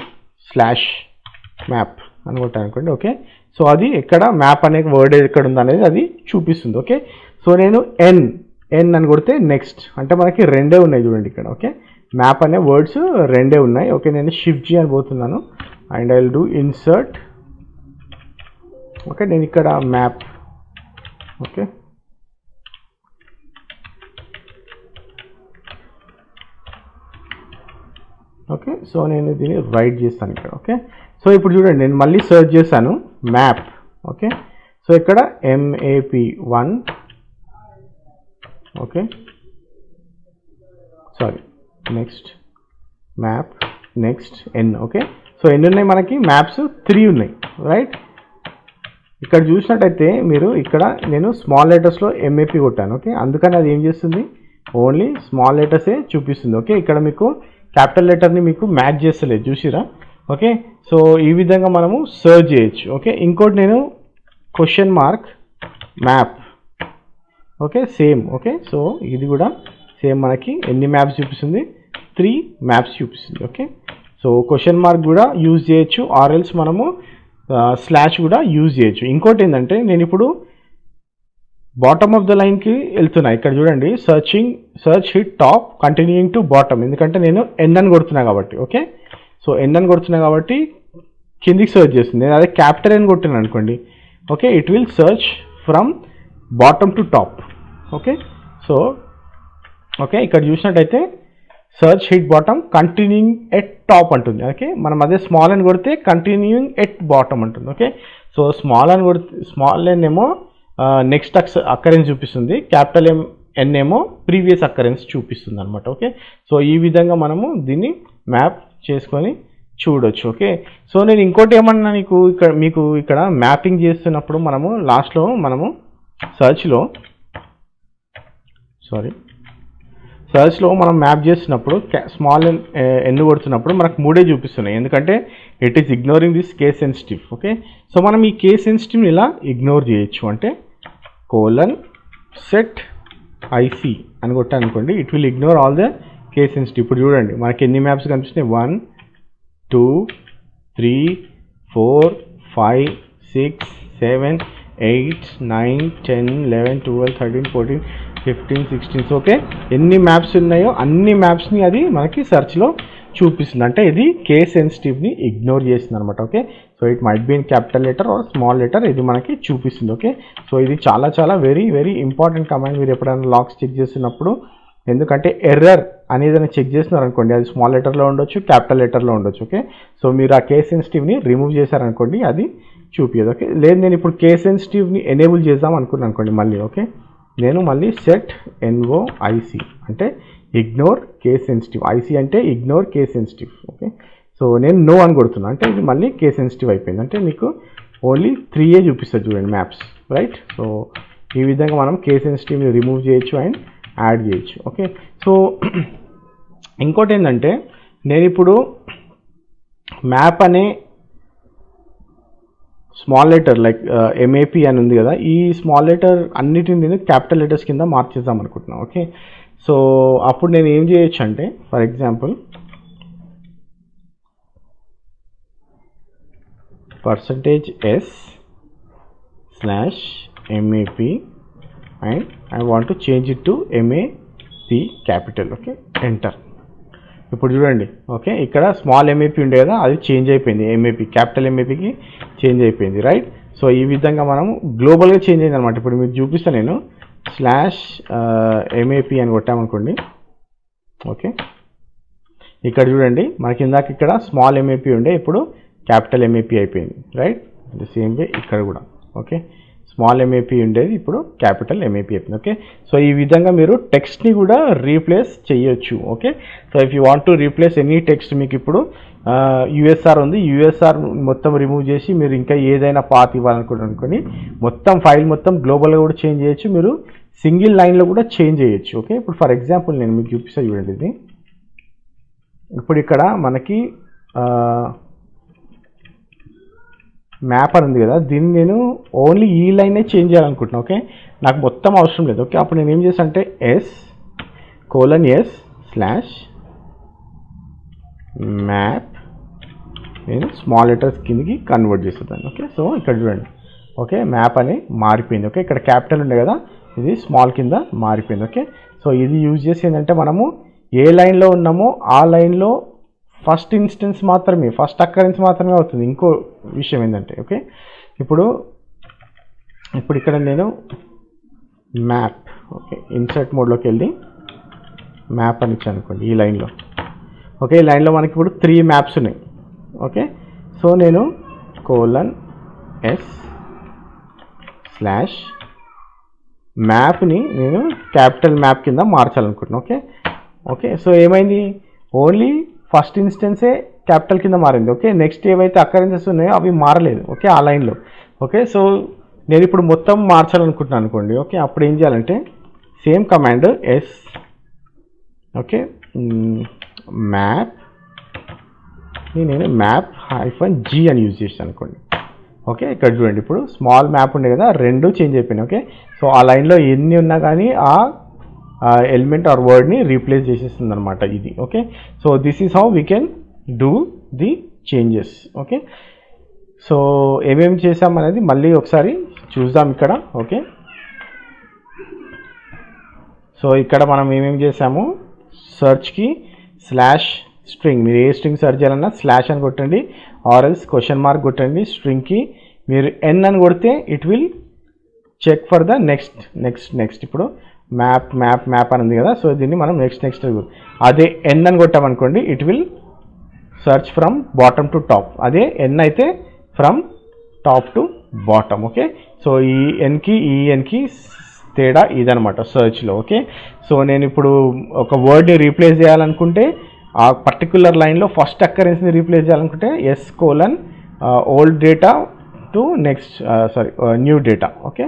/map అని కొట్టానుకోండి. ఓకే, సో అది ఎక్కడ మ్యాప్ అనే వర్డ్ ఎక్కడ ఉంది అనేది అది చూపిస్తుంది. ఓకే, సో నేను ఎన్ అని కొడితే నెక్స్ట్ అంటే మనకి రెండే ఉన్నాయి చూడండి ఇక్కడ. ఓకే, మ్యాప్ అనే వర్డ్స్ రెండే ఉన్నాయి. ఓకే, నేను షిఫ్ట్ చేయని పోతున్నాను and I will do insert. Okay, నేను ఇక్కడ మ్యాప్. ఓకే, ఓకే, సో నేను దీన్ని రైట్ చేస్తాను ఇక్కడ. ఓకే, సో ఇప్పుడు చూడండి నేను మళ్ళీ సర్చ్ చేశాను మ్యాప్. ఓకే, సో ఇక్కడ MAP1 okay sorry next map next N okay. So ఎన్ని ఉన్నాయి మనకి మ్యాప్స్ 3 ఉన్నాయి రైట్. ఇక్కడ చూసినట్టయితే మీరు ఇక్కడ నేను స్మాల్ లెటర్స్లో MAP కొట్టాను ఓకే, అందుకని అది ఏం చేస్తుంది ఓన్లీ స్మాల్ లెటర్సే చూపిస్తుంది ఓకే. ఇక్కడ మీకు క్యాపిటల్ లెటర్ని మీకు మ్యాచ్ చేస్తలేదు చూసిరా ఓకే. సో ఈ విధంగా మనము సర్చ్ చేయొచ్చు ఓకే. ఇంకోటి నేను question mark map okay same okay. So ఇది కూడా సేమ్ మనకి ఎన్ని మ్యాప్స్ చూపిస్తుంది 3 మ్యాప్స్ చూపిస్తుంది ఓకే. సో క్వశ్చన్ మార్క్ కూడా యూజ్ చేయొచ్చు ఆర్ఎల్స్ మనము స్లాష్ కూడా యూజ్ చేయొచ్చు. ఇంకోటి ఏంటంటే నేను ఇప్పుడు బాటమ్ ఆఫ్ ద లైన్కి వెళ్తున్నా, ఇక్కడ చూడండి search hit top continuing to bottom, ఎందుకంటే నేను N అని కొడుతున్నా కాబట్టి ఓకే. సో N అని కొడుతున్నా కాబట్టి కిందికి సర్చ్ చేస్తుంది. నేను అదే క్యాపిటల్ N కొట్టాను అనుకోండి okay, it will search from bottom to top okay. So okay ఇక్కడ చూసినట్టయితే search hit bottom continuing at top అంటుంది ఓకే. మనం అదే స్మాల్ అని కొడితే కంటిన్యూయింగ్ ఎట్ బాటమ్ అంటుంది ఓకే. సో స్మాల్ అని కొడితే స్మాల్ N ఏమో నెక్స్ట్ అక్కరెన్స్ చూపిస్తుంది, క్యాపిటల్ N ఏమో ప్రీవియస్ అక్కరెన్స్ చూపిస్తుంది అనమాట ఓకే. సో ఈ విధంగా మనము దీన్ని మ్యాప్ చేసుకొని చూడొచ్చు ఓకే. సో నేను ఇంకోటి ఏమన్నా మీకు ఇక్కడ మ్యాపింగ్ చేస్తున్నప్పుడు మనము లాస్ట్లో మనము సర్చ్లో మనం మ్యాప్ చేస్తున్నప్పుడు స్మాల్ N కొడుతున్నప్పుడు మనకు 3 చూపిస్తున్నాయి, ఎందుకంటే it is ignoring this case sensitive okay. So మనం ఈ కేస్ సెన్సిటివ్ని ఇలా ఇగ్నోర్ చేయొచ్చు అంటే సెట్ IC అని కొట్టాను అనుకోండి, it will ignore all the case sensitive. ఇప్పుడు చూడండి మనకి ఎన్ని మ్యాప్స్ కనిపిస్తున్నాయి 1 2 3 4 5 6 7 8 9 10 11 12 13 14 15 16 ఓకే. ఎన్ని మ్యాప్స్ ఉన్నాయో అన్ని మ్యాప్స్ని అది మనకి సెర్చ్లో చూపిస్తుంది, అంటే ఇది కేస్ సెన్సిటివ్ని ఇగ్నోర్ చేస్తుంది అనమాట okay. So it might be in capital letter or small letter, ఇది మనకి చూపిస్తుంది ఓకే. సో ఇది చాలా వెరీ వెరీ ఇంపార్టెంట్ కమాండ్ మీరు ఎప్పుడైనా లాగ్స్ చెక్ చేస్తున్నప్పుడు, ఎందుకంటే ఎర్రర్ అనేది చెక్ చేస్తున్నారు అనుకోండి, అది స్మాల్ లెటర్లో ఉండొచ్చు క్యాపిటల్ లెటర్లో ఉండొచ్చు ఓకే. సో మీరు ఆ కేస్ సెన్సిటివ్ని రిమూవ్ చేశారనుకోండి అది చూపించదు ఓకే. లేదు నేను ఇప్పుడు కేస్ సెన్సిటివ్ని ఎనేబుల్ చేద్దాం అనుకున్నాను అనుకోండి మళ్ళీ ఓకే, నేను మళ్ళీ సెట్ NOIC అంటే ఇగ్నోర్ కేస్ సెన్సిటివ్, IC అంటే ignore case sensitive okay. So నేను నో అని కొడుతున్నా అంటే ఇది మళ్ళీ కేస్ సెన్సిటివ్ అయిపోయింది, అంటే మీకు ఓన్లీ 3 చూపిస్తుంది చూడండి మ్యాప్స్ రైట్. సో ఈ విధంగా మనం కేస్ సెన్సిటివ్ని రిమూవ్ చేయొచ్చు అండ్ యాడ్ చేయొచ్చు ఓకే. సో ఇంకోటి ఏంటంటే నేను ఇప్పుడు మ్యాప్ అనే స్మాల్ లెటర్ లైక్ MAP అని ఉంది కదా, ఈ స్మాల్ లెటర్ అన్నిటిని నేను క్యాపిటల్ లెటర్స్ కింద మార్చేద్దాం అనుకుంటున్నాను ఓకే. సో అప్పుడు నేను ఏం చేయొచ్చు అంటే for example %S/MAP and I want to change it to MAP capital okay, enter. ఇప్పుడు చూడండి ఓకే, ఇక్కడ స్మాల్ MAP ఉండే కదా అది చేంజ్ అయిపోయింది, MAP క్యాపిటల్ MAPకి చేంజ్ అయిపోయింది రైట్. సో ఈ విధంగా మనం గ్లోబల్గా చేంజ్ అయింది అనమాట. ఇప్పుడు మీకు చూపిస్తాను నేను /MAP అని కొట్టామనుకోండి ఓకే. ఇక్కడ చూడండి మనకి ఇందాక ఇక్కడ స్మాల్ MAP ఉండే ఇప్పుడు క్యాపిటల్ MAP అయిపోయింది రైట్. ది సేమ్ వే ఇక్కడ కూడా ఓకే, స్మాల్ MAP ఉండేది ఇప్పుడు క్యాపిటల్ MAP అయిపోయింది ఓకే. సో ఈ విధంగా మీరు టెక్స్ట్ని కూడా రీప్లేస్ చేయొచ్చు okay. So if you want to replace any text, మీకు ఇప్పుడు USR ఉంది, USR మొత్తం రిమూవ్ చేసి మీరు ఇంకా ఏదైనా పాత్ ఇవ్వాలనుకోండి మొత్తం ఫైల్ మొత్తం గ్లోబల్గా కూడా చేంజ్ చేయొచ్చు, మీరు సింగిల్ లైన్లో కూడా చేంజ్ చేయొచ్చు ఓకే. ఇప్పుడు ఫర్ ఎగ్జాంపుల్ నేను మీకు చూపిస్తాను చూడండి, ఇది ఇప్పుడు ఇక్కడ మనకి మ్యాప్ అని ఉంది కదా, దీన్ని నేను ఓన్లీ ఈ లైనే చేంజ్ చేయాలనుకుంటున్నాను ఓకే, నాకు మొత్తం అవసరం లేదు ఓకే. అప్పుడు నేను ఏం చేస్తాను అంటే S:/మ్యాప్ నేను స్మాల్ లెటర్స్ కిందకి కన్వర్ట్ చేస్తాను ఓకే. సో ఇక్కడ చూడండి ఓకే, మ్యాప్ అని మారిపోయింది ఓకే. ఇక్కడ క్యాపిటల్ ఉండే కదా, ఇది స్మాల్ కింద మారిపోయింది ఓకే. సో ఇది యూజ్ చేసి ఏంటంటే మనము ఏ లైన్లో ఉన్నామో ఆ లైన్లో ఫస్ట్ ఇన్స్టెన్స్ మాత్రమే, ఫస్ట్ అక్కరెన్స్ మాత్రమే అవుతుంది. ఇంకో విషయం ఏంటంటే ఓకే, ఇప్పుడు ఇక్కడ నేను మ్యాప్ ఓకే ఇన్సర్ట్ మోడ్లోకి వెళ్ళి మ్యాప్ అని ఇచ్చాను అనుకోండి ఈ లైన్లో ఓకే. ఈ లైన్లో మనకి ఇప్పుడు 3 మ్యాప్స్ ఉన్నాయి ఓకే. సో నేను S స్లాష్ మ్యాప్ని నేను క్యాపిటల్ మ్యాప్ కింద మార్చాలనుకుంటున్నాను. ఓకే ఓకే సో ఏమైంది, ఓన్లీ ఫస్ట్ ఇన్స్టెన్సే క్యాపిటల్ కింద మారింది. ఓకే నెక్స్ట్ ఏవైతే అకరెన్సెస్ ఉన్నాయో అవి మారలేదు. ఓకే ఆ లైన్లో. ఓకే సో నేను ఇప్పుడు మొత్తం మార్చాలనుకుంటున్నాను అనుకోండి. ఓకే అప్పుడు ఏం చేయాలంటే same command S okay map నేను మ్యాప్ -G అని యూజ్ చేస్తాను అనుకోండి. ఓకే ఇక్కడ చూడండి, ఇప్పుడు స్మాల్ మ్యాప్ ఉండే కదా, రెండు చేంజ్ అయిపోయినాయి. ఓకే సో ఆ లైన్లో ఎన్ని ఉన్నా కానీ ఆ ఎలిమెంట్ ఆర్ వర్డ్ని రీప్లేస్ చేసేస్తుంది అనమాట ఇది. Okay so this is how we can do the changes. Okay so ఏమేమి చేసాం అనేది మళ్ళీ ఒకసారి చూద్దాం ఇక్కడ. ఓకే సో ఇక్కడ మనం ఏమేమి చేసాము, సర్చ్కి స్లాష్ స్ట్రింగ్, మీరు ఏ స్ట్రింగ్ సెర్చ్ చేయాలన్నా స్లాష్ అని కొట్టండి, ఆర్ఎల్స్ క్వశ్చన్ మార్క్ కొట్టండి. స్ట్రింగ్కి మీరు ఎన్ అని కొడితే it will check for the next next next. ఇప్పుడు మ్యాప్ మ్యాప్ మ్యాప్ అని ఉంది కదా, సో దీన్ని మనం నెక్స్ట్ నెక్స్ట్ అదే ఎన్ అని కొట్టామనుకోండి it will search from bottom to top. అదే ఎన్ అయితే from top to bottom. Okay so ఈ ఎన్కి తేడా ఇదనమాట సర్చ్లో. ఓకే సో నేను ఇప్పుడు ఒక వర్డ్ని రీప్లేస్ చేయాలనుకుంటే ఆ పర్టికులర్ లైన్లో ఫస్ట్ అక్కరెన్స్ని రీప్లేస్ చేయాలనుకుంటే S: old data to next new data. Okay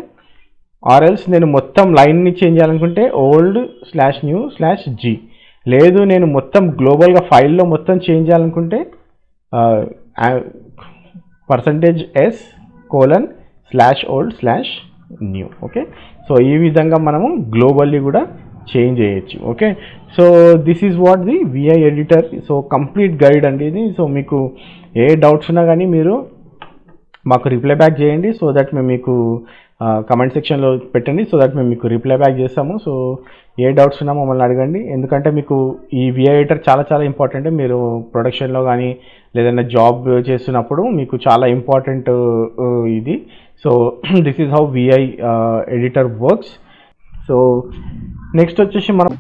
or else నేను మొత్తం లైన్ని చేంజ్ చేయాలనుకుంటే old/new/g. లేదు నేను మొత్తం గ్లోబల్గా ఫైల్లో మొత్తం చేంజ్ చేయాలనుకుంటే %S:\old/new. ఓకే సో ఈ విధంగా మనము గ్లోబల్లీ కూడా చేంజ్ చేయొచ్చు. Okay so this is what the VI editor. So complete guide అండి ఇది. సో మీకు ఏ డౌట్స్ ఉన్నా కానీ మీరు మాకు రిప్లై బ్యాక్ చేయండి, సో దట్ మేము మీకు కమెంట్ సెక్షన్లో పెట్టండి, సో దట్ మేము మీకు రిప్లై బ్యాక్ చేస్తాము. సో ఏ డౌట్స్ ఉన్నా మమ్మల్ని అడగండి, ఎందుకంటే మీకు ఈ విఐ ఎడిటర్ చాలా చాలా ఇంపార్టెంట్. మీరు ప్రొడక్షన్లో కానీ లేదన్నా జాబ్ చేస్తున్నప్పుడు మీకు చాలా ఇంపార్టెంట్ ఇది. So this is how VI editor works. So next వచ్చేసి మనం